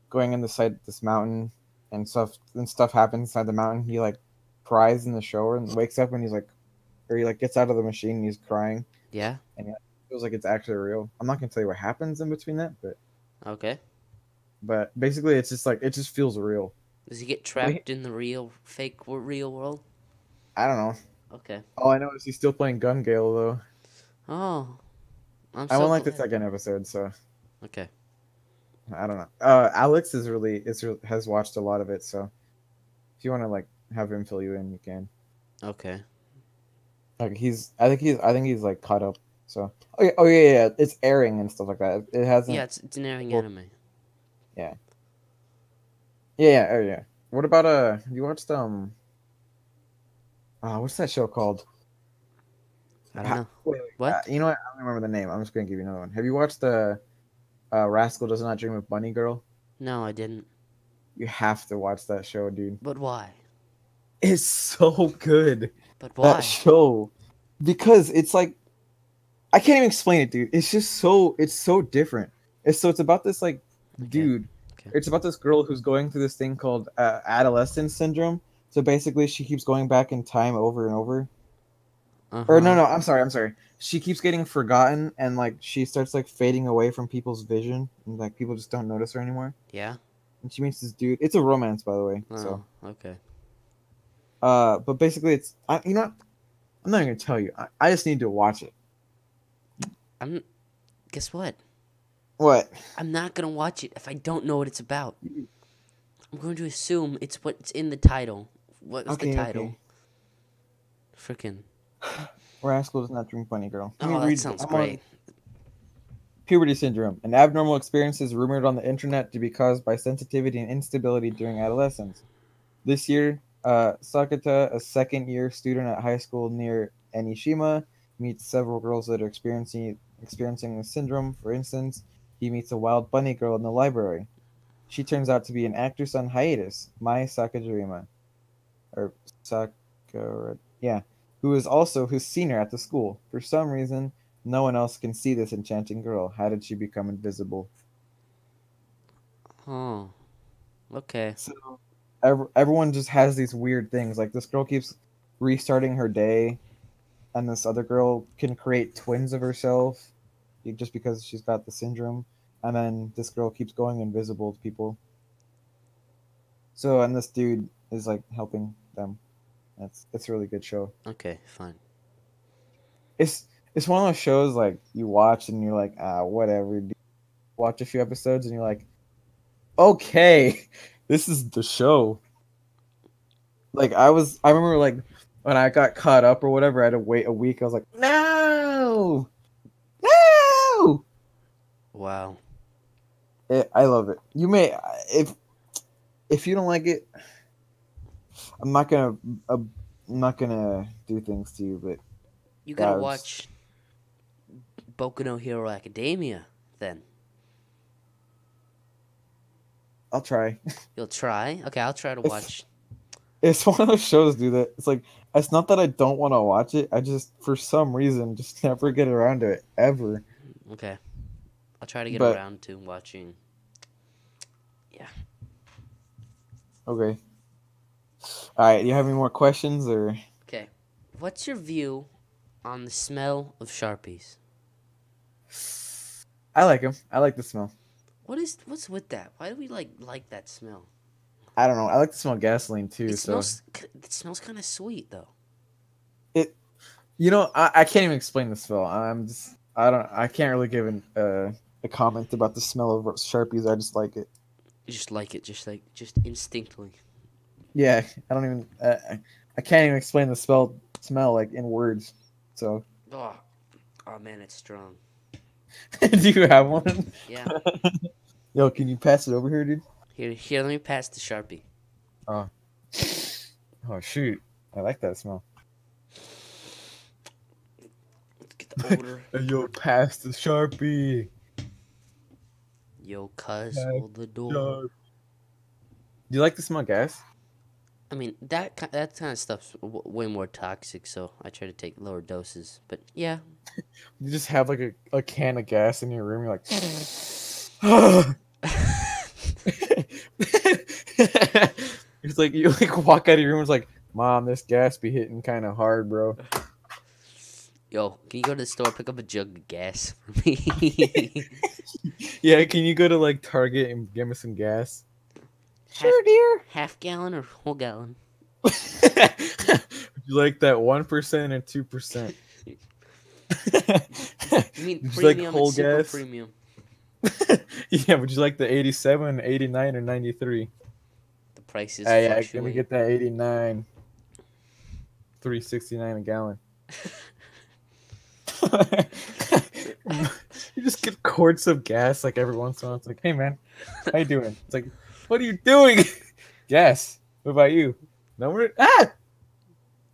going inside this mountain, and stuff happens inside the mountain. He like cries in the shower and wakes up, and he's like, or he like gets out of the machine and he's crying. Yeah. It feels like it's actually real. I'm not gonna tell you what happens in between that, Okay. but basically it's just like it just feels real. Does he get trapped in the real world? I don't know. Okay. All I know is he's still playing Gun Gale though. Oh, I'm I so won't like the glad. second episode, so Okay. I don't know. Alex has watched a lot of it, so if you want to like have him fill you in, you can. Okay. Like I think he's like caught up. So yeah, it's airing and stuff like that. It hasn't. Yeah, it's an airing Well- anime. Yeah. What about have you watched what's that show called? I don't know. Wait, What? you know what? I don't remember the name. I'm just gonna give you another one. Have you watched the Rascal Does Not Dream of Bunny Girl? No, I didn't. You have to watch that show, dude. But why? It's so good. But why? That show, because it's like I can't even explain it, dude. It's so different. It's about this like dude. Okay. It's about this girl who's going through this thing called adolescence syndrome. So basically, she keeps going back in time over and over. Or Uh-huh. no, I'm sorry. She keeps getting forgotten, and like she starts like fading away from people's vision, and like people just don't notice her anymore. Yeah. And she meets this dude. It's a romance, by the way. Oh, So, okay. but basically, you know what? I'm not even gonna tell you. I just need to watch it. Guess what? What? I'm not gonna watch it if I don't know what it's about. I'm going to assume it's what's in the title. What's the Okay, title? okay. Frickin'. Rascal Does Not Dream Bunny Girl. Let me Oh, that read- sounds I'm on great. Puberty syndrome, an abnormal experience is rumored on the internet to be caused by sensitivity and instability during adolescence. This year, Sakata, a second-year student at high school near Enishima, meets several girls that are experiencing the syndrome. For instance, he meets a wild bunny girl in the library. She turns out to be an actress on hiatus, Mai Sakajima, or Sakura, yeah, who is also his senior at the school. For some reason, no one else can see this enchanting girl. How did she become invisible? Oh. Okay. So everyone just has these weird things. Like this girl keeps restarting her day, and this other girl can create twins of herself just because she's got the syndrome. And then this girl keeps going invisible to people. So and this dude is like helping them. It's a really good show. Okay, fine. It's one of those shows like you watch and you're like, whatever. Dude. Watch a few episodes and you're like, okay, this is the show. Like I remember like when I got caught up or whatever, I had to wait a week. I was like, no. Wow. I love it. You may if you don't like it, I'm not gonna do things to you, but You gotta Vibes. watch Boku no Hero Academia then. I'll try. You'll try? Okay, I'll try to If- watch. It's one of those shows, dude. That it's like it's not that I don't want to watch it. I just for some reason just never get around to it ever. Okay. I'll try to get But- around to watching. Okay. All right. You have any more questions or? Okay. What's your view on the smell of Sharpies? I like them. I like the smell. What's with that? Why do we like that smell? I don't know. I like to smell gasoline too. It So smells kind of sweet though. it, I can't even explain the smell. I can't really give a comment about the smell of Sharpies. I just like it. You just like it, just instinctively. Yeah, I don't even. I can't even explain the smell like in words. So, Oh, oh man, it's strong. do you have one? Yeah. Yo, can you pass it over here, dude? Here, let me pass the Sharpie. Oh shoot! I like that smell. Let's get the odor. Hey, yo, pass the Sharpie. Yo, cuz, Pass hold the door. Do you like to smell gas? I mean, that kind of stuff's way more toxic, so I try to take lower doses. But yeah, You just have like a can of gas in your room. You're like, it's like you like walk out of your room. It's like, Mom, this gas be hitting kind of hard, bro. yo, can you go to the store pick up a jug of gas for me? Yeah, can you go to like Target and get me some gas? Half- dear. Half gallon or whole gallon? Would you like that 1% and 2%? You mean Would you like premium whole and super gas? premium? Yeah, would you like the 87, 89, or 93? The prices Yeah, let me fluctuate. get that 89. $3.69 a gallon. You just get quarts of gas like every once in a while. It's like, hey man, how you doing? It's like, what are you doing? Gas. What about you? No, you're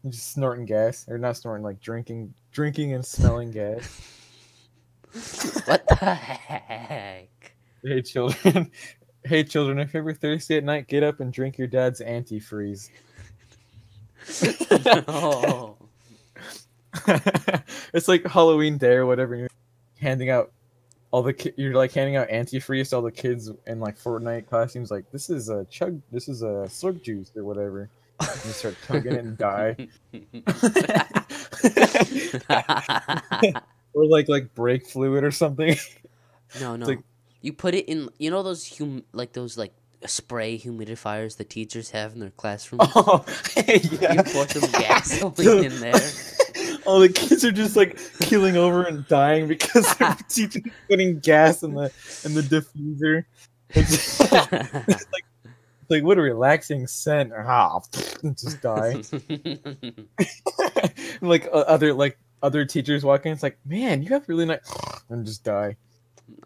just snorting gas, or not snorting, like drinking and smelling gas. What the heck? Hey children, hey children, if you're ever thirsty at night, get up and drink your dad's antifreeze. No. It's like Halloween Day or whatever. You're handing out you're like handing out antifreeze to all the kids in like Fortnite costumes. Like, this is a slurp juice or whatever. And you start chugging it and die. Or like brake fluid or something. No. like- You put it in. You know those those spray humidifiers the teachers have in their classrooms. Oh, yeah. You pour some gasoline in there. All the kids are just like keeling over and dying because their teacher putting gas in the diffuser. It's like what a relaxing scent. And just die. Like other teachers walking, it's like, man, you have really nice, and just die.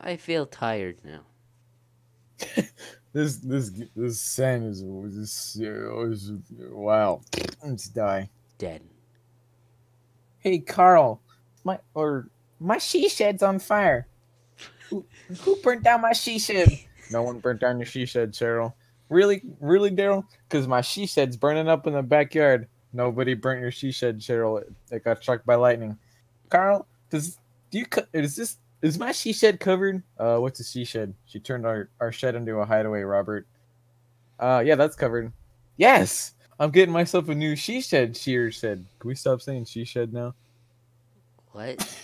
I feel tired now. This scent is wow. And just die. Dead. Hey Carl, my she shed's on fire. Who burnt down my she shed? No one burnt down your she shed, Cheryl. Really, Daryl? Because my she shed's burning up in the backyard. Nobody burnt your she shed, Cheryl. It got struck by lightning. Carl, is my she shed covered? What's a she shed? She turned our shed into a hideaway, Robert. Yeah, that's covered. Yes, I'm getting myself a new she shed. Sheer said. Can we stop saying she shed now? What?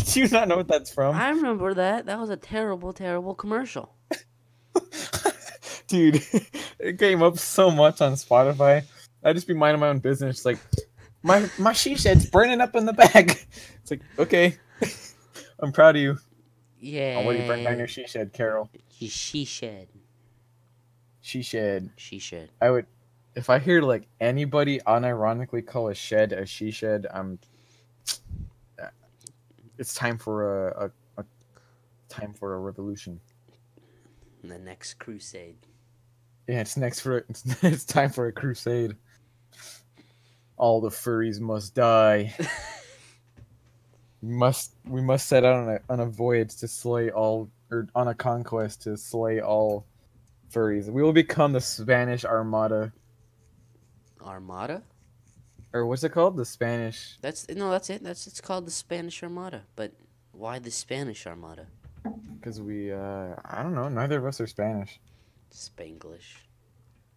Do you not know what that's from? I remember that. That was a terrible, terrible commercial. Dude, it came up so much on Spotify. I'd just be minding my own business. Like, my she shed's burning up in the bag. It's like, okay. I'm proud of you. Yeah. Oh, what do you burn down your she shed, Carol? She shed. She shed. She shed. I would, if I hear like anybody unironically call a shed a she shed, it's time for a revolution. The next crusade. Yeah, it's time for a crusade. All the furries must die. we must set out on a voyage to slay all, or on a conquest to slay all furries. We will become the Spanish Armada. Armada? Or what's it called? The Spanish. That's it. It's called the Spanish Armada. But why the Spanish Armada? Because I don't know. Neither of us are Spanish. Spanglish.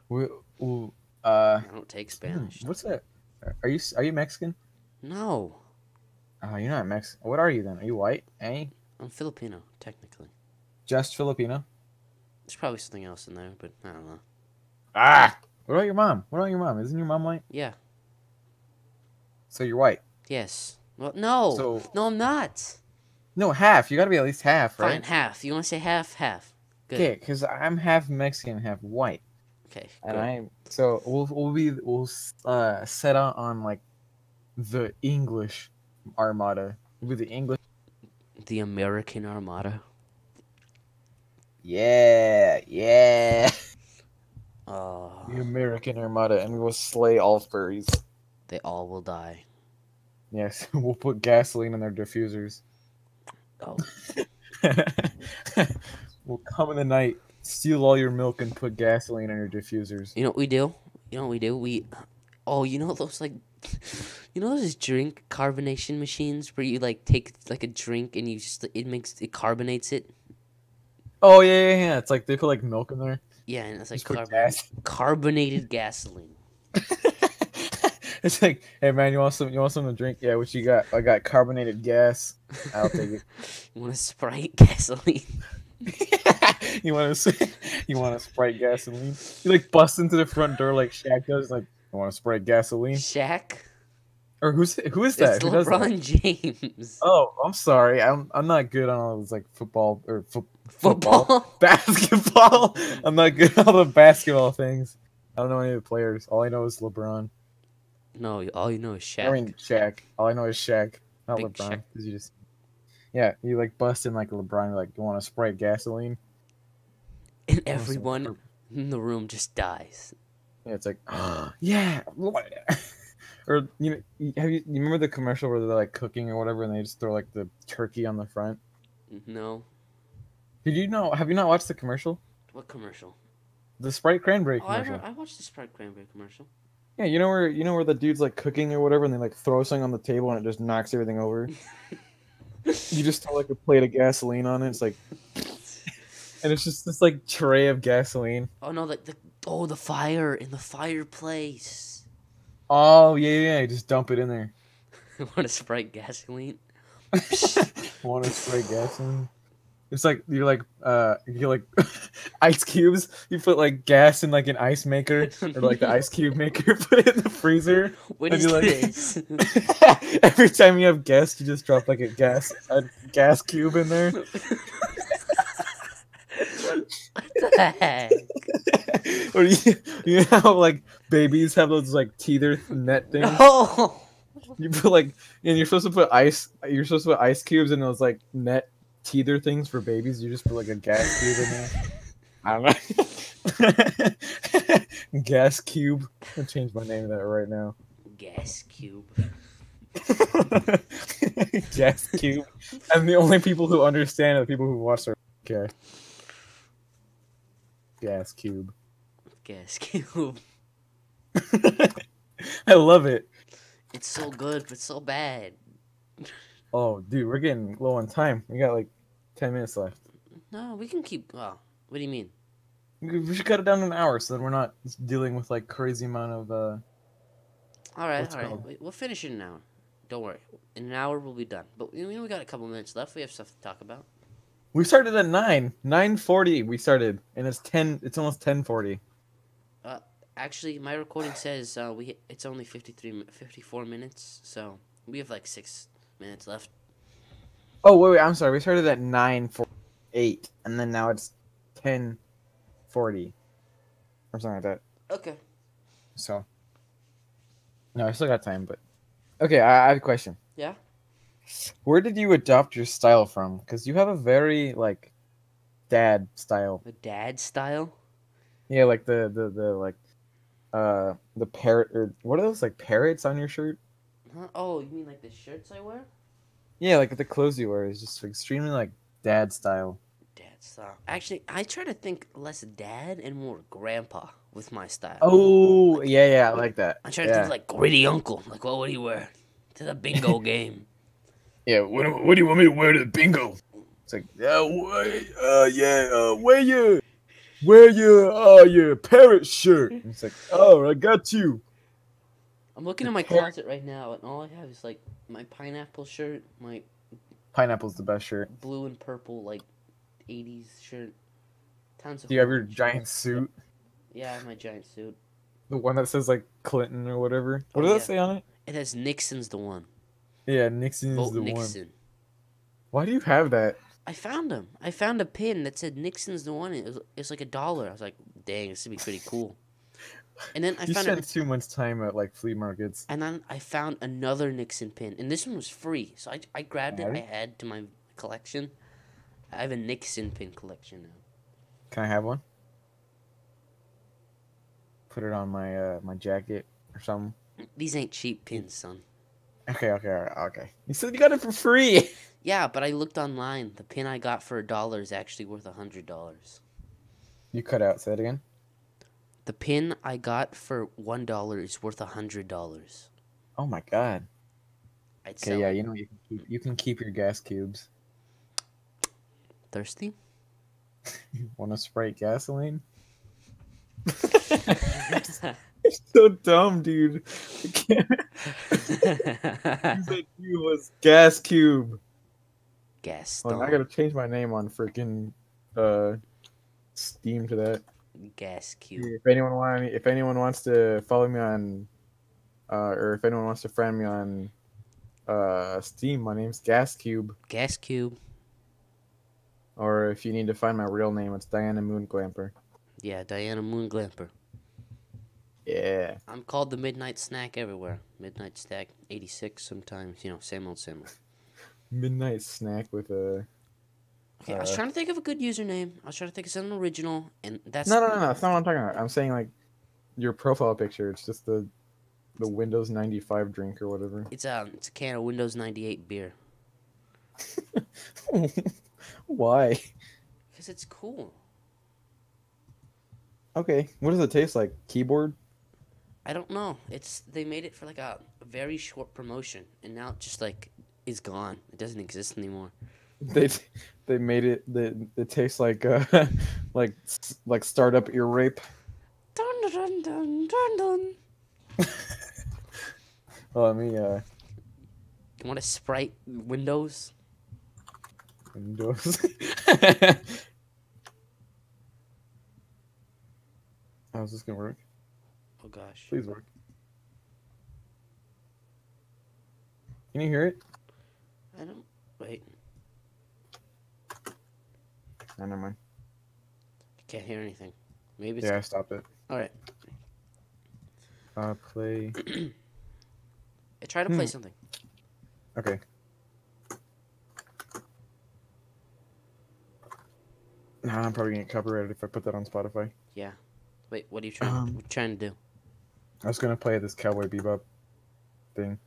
We, I don't take Spanish. What's that? Are you Mexican? No, Oh, you're not Mexican. What are you then? Are you white? Eh? I'm Filipino, technically. Just Filipino? There's probably something else in there, but I don't know. Ah! What about your mom? What about your mom? Isn't your mom white? Yeah. So you're white. Yes. Well, no. So No, I'm not. no, half. You gotta be at least half, Fine, right? half. You want to say half? Half. Good. Okay, because I'm half Mexican, half white, Okay. and Good. so we'll set out on like the English Armada. We'll be the English. The American Armada. Yeah, yeah. Oh, The American Armada, and we will slay all furries. they all will die. Yes, we'll put gasoline in their diffusers. Oh, We'll come in the night, steal all your milk, and put gasoline in your diffusers. you know what we do? You know what we do? Oh, you know those like, you know those drink carbonation machines where you like take like a drink and you just it carbonates it. Oh yeah. It's like they put like milk in there. Yeah, and it's like Just put gas. carbonated gasoline. It's like, hey man, you want some to drink? Yeah, what you got? I got carbonated gas. I'll take it. You want a Sprite gasoline? you want to Sprite gasoline? You like bust into the front door like Shaq does, like, I want to Sprite gasoline. Shaq? Or who is that? It's Who does that? LeBron James. Oh, I'm sorry. I'm not good on all those like football or Football? basketball. I'm not good at all the basketball things. I don't know any of the players. All I know is LeBron. No, all you know is Shaq. I mean Shaq. All I know is Shaq, not Big LeBron. Shaq. 'Cause you just, yeah, you like bust in like LeBron. Like, you want to Sprite gasoline? And Want some everyone fruit? in the room just dies. Yeah, it's like, yeah. Or you remember the commercial where they're like cooking or whatever, and they just throw like the turkey on the front? No. Did you know? Have you not watched the commercial? What commercial? The Sprite cranberry Oh, commercial. I watched the Sprite Cranberry commercial. Yeah, you know where the dude's like cooking or whatever, and they like throw something on the table and it just knocks everything over. You just throw like a plate of gasoline on it. It's like, and it's just this like tray of gasoline. Oh no, the fire in the fireplace. Oh yeah. You just dump it in there. Want a Sprite gasoline? Want to spray gasoline? It's like you're like ice cubes. You put like gas in like an ice maker or like the ice cube maker. Put it in the freezer. What And is you, like- this? Every time you have guests, you just drop like a gas cube in there. What the heck? Or you know how like babies have those like teeter net things. Oh! You put like, and you're supposed to put ice. You're supposed to put ice cubes in those like net teeter things for babies. You just put like a gas cube in there. I don't know. Gas cube. I'll change my name to that right now. Gas cube. Gas cube. And the only people who understand are the people who watch our podcast. Gas cube. Gas cube. I love it. It's so good, but so bad. Oh, dude, we're getting low on time. We got like 10 minutes left. No, we can keep. Oh, what do you mean? We should cut it down to an hour so that we're not dealing with like crazy amount of All right, What's called? We'll finish in an hour. Don't worry. In an hour, we'll be done. But we got a couple minutes left. We have stuff to talk about. We started at 9:40 we started, and it's almost 10:40. Actually, my recording says it's only 54 minutes, so we have like 6 minutes left. Oh, wait, I'm sorry. We started at 9:48 and then now it's 10:40 or something like that. Okay. So no, I still got time, but okay, I have a question. Yeah? Where did you adopt your style from? Cuz you have a very like dad style. The dad style? Yeah, like the parrot, or what are those, like parrots on your shirt? Huh? Oh, you mean like the shirts I wear? Yeah, like the clothes you wear is just extremely like dad style. Dad style. Actually, I try to think less dad and more grandpa with my style. Oh, yeah, I like that. I try to think like gritty uncle. Like, what would he wear to the bingo game? Yeah, what do you want me to wear to the bingo? It's like, wear your parrot shirt. And it's like, oh, I got you. I'm looking in my Hair- closet right now, and all I have is like my pineapple shirt, my Pineapple's the best shirt. blue and purple like '80s shirt. Tons of. Do you have your football giant shirts. suit? Yeah, I have my giant suit. The one that says like Clinton or whatever. What Oh, does yeah. that say on it? It has Nixon's the one. Yeah, Nixon is Vote the one. Nixon. Why do you have that? I found them. I found a pin that said Nixon's the one. It's like $1. I was like, dang, this would be pretty cool. And then I You found spend too much time at like flea markets. and then I found another Nixon pin, and this one was free. So I grabbed it. Alright. I add to my collection. I have a Nixon pin collection now. Can I have one? Put it on my my jacket or something. These ain't cheap pins, son. Okay, okay. You said you got it for free. Yeah, but I looked online. The pin I got for $1 is actually worth $100. You cut out. Say it again. The pin I got for $1 is worth $100. Oh my god. I'd sell Okay, yeah, it. you know you can keep your gas cubes. Thirsty? Want to Sprite gasoline? It's so dumb, dude. I can't. You said you was gas cube. Gas Well, I gotta change my name on freaking Steam to that. Gas cube. If anyone wants to follow me on, or if anyone wants to friend me on, Steam, my name's Gas Cube. Gas cube. Or if you need to find my real name, it's Diana Moon Glamper. Yeah, Diana Moon Glamper. Yeah. I'm called the Midnight Snack everywhere. Midnight Snack 86 sometimes. You know, same old, same old. Midnight snack with a. Okay, I was trying to think of a good username. I was trying to think of something original, and that's No. That's not what I'm talking about. I'm saying like your profile picture. It's just the Windows 95 drink or whatever. It's a can of Windows 98 beer. Why? Because it's cool. Okay. What does it taste like? Keyboard? I don't know. They made it for like a very short promotion, and now it just like is gone. It doesn't exist anymore. They made it. It tastes like like startup ear rape. Dun dun dun dun dun. Let me You want to Sprite Windows? Windows. How's this gonna work? Oh gosh. Please work. Can you hear it? I don't. Wait. Oh, never mind. I can't hear anything. Maybe it's. Yeah, I stopped it. All right. Play. I try to play something. Okay. Nah, I'm probably gonna get copyrighted if I put that on Spotify. Yeah. Wait. What are you trying? What you trying to do? I was gonna play this Cowboy Bebop thing.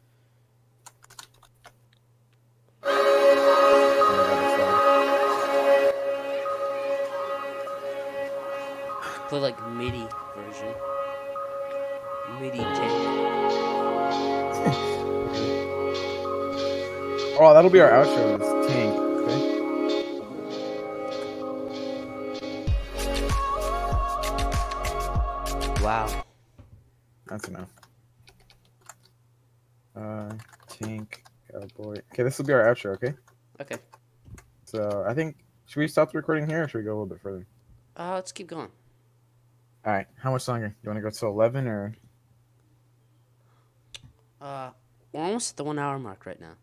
Play like MIDI version. MIDI tank. Oh, that'll be our outro. Is Tank. Okay. Wow. That's enough. Tank Cowboy. Okay, this will be our outro. Okay. Okay. So I think should we stop the recording here, or should we go a little bit further? Let's keep going. All right. How much longer? You want to go to 11 or? We're almost at the 1 hour mark right now.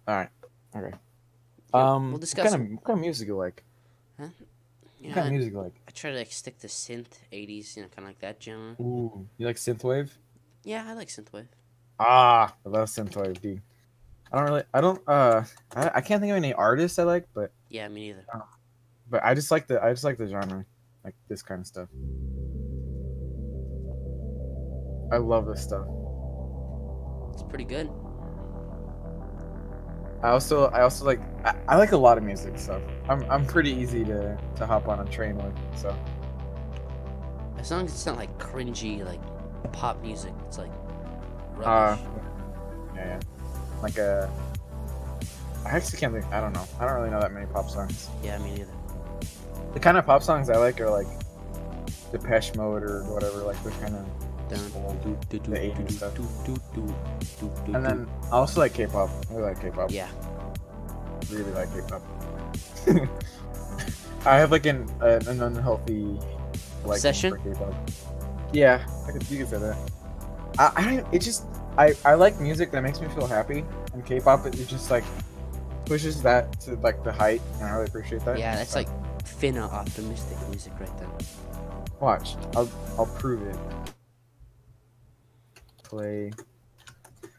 All right. Okay. Yeah, we'll discuss. What kind of music you like? Huh? What Yeah, kind of music you like? I try to like stick to synth 80s, you know, kind of like that genre. Ooh, you like synthwave? Yeah, I like synthwave. Ah, I love synthwave, dude. I can't think of any artists I like, but Yeah, me neither. I just like the genre, like this kind of stuff. I love this stuff. It's pretty good. I also like I like a lot of music stuff. I'm pretty easy to hop on a train with. So As long as it's not like cringy, like pop music. It's like uh, rubbish. yeah. Like I actually can't think. I don't know. I don't really know that many pop songs. Yeah, me neither. The kind of pop songs I like are like Depeche Mode or whatever. Like the kind of down. The Asian stuff. And then I also like K-pop. I really like K-pop. Yeah. Really like K-pop. I have like an unhealthy like Obsession? for K-pop. Yeah, you could say that. I like music that makes me feel happy, and K-pop it just like pushes that to like the height, and I really appreciate that. Yeah, that's like finna optimistic music right there. Watch, I'll prove it. Play.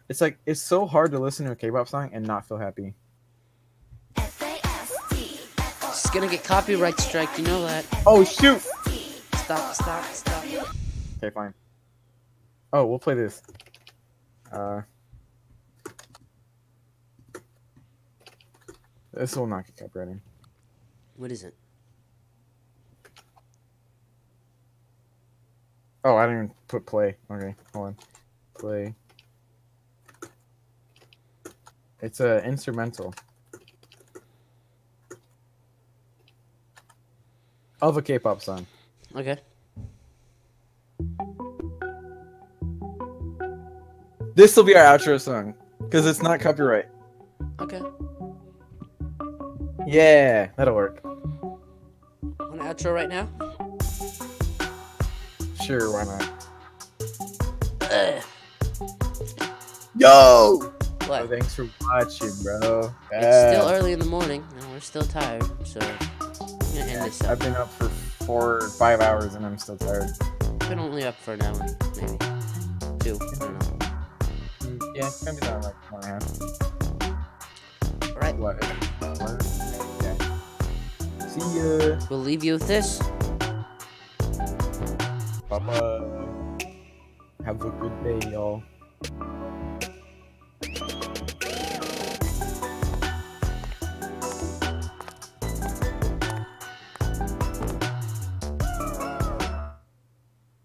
It's like it's so hard to listen to a K-pop song and not feel happy. It's gonna get copyright strike, you know that. Oh shoot! Stop. Okay, fine. Oh, we'll play this. This will not get copyrighted. What is it? Oh, I didn't even put play. Okay, hold on. Play. It's a instrumental of a K-pop song. Okay. This will be our outro song because it's not copyright. Okay. Yeah, that'll work. On outro right now? Sure, why not? Ugh. Yo! What? Thanks for watching, bro. It's still early in the morning, and we're still tired, so I'm gonna end this I've up. been up for 4 or 5 hours and I'm still tired. I've been only up for an hour, maybe. 2, I don't know. Yeah, it's gonna be done in like 1.5. Alright, What? Yeah. See ya. we'll leave you with this. Bye-bye. Have a good day, y'all.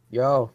Yo.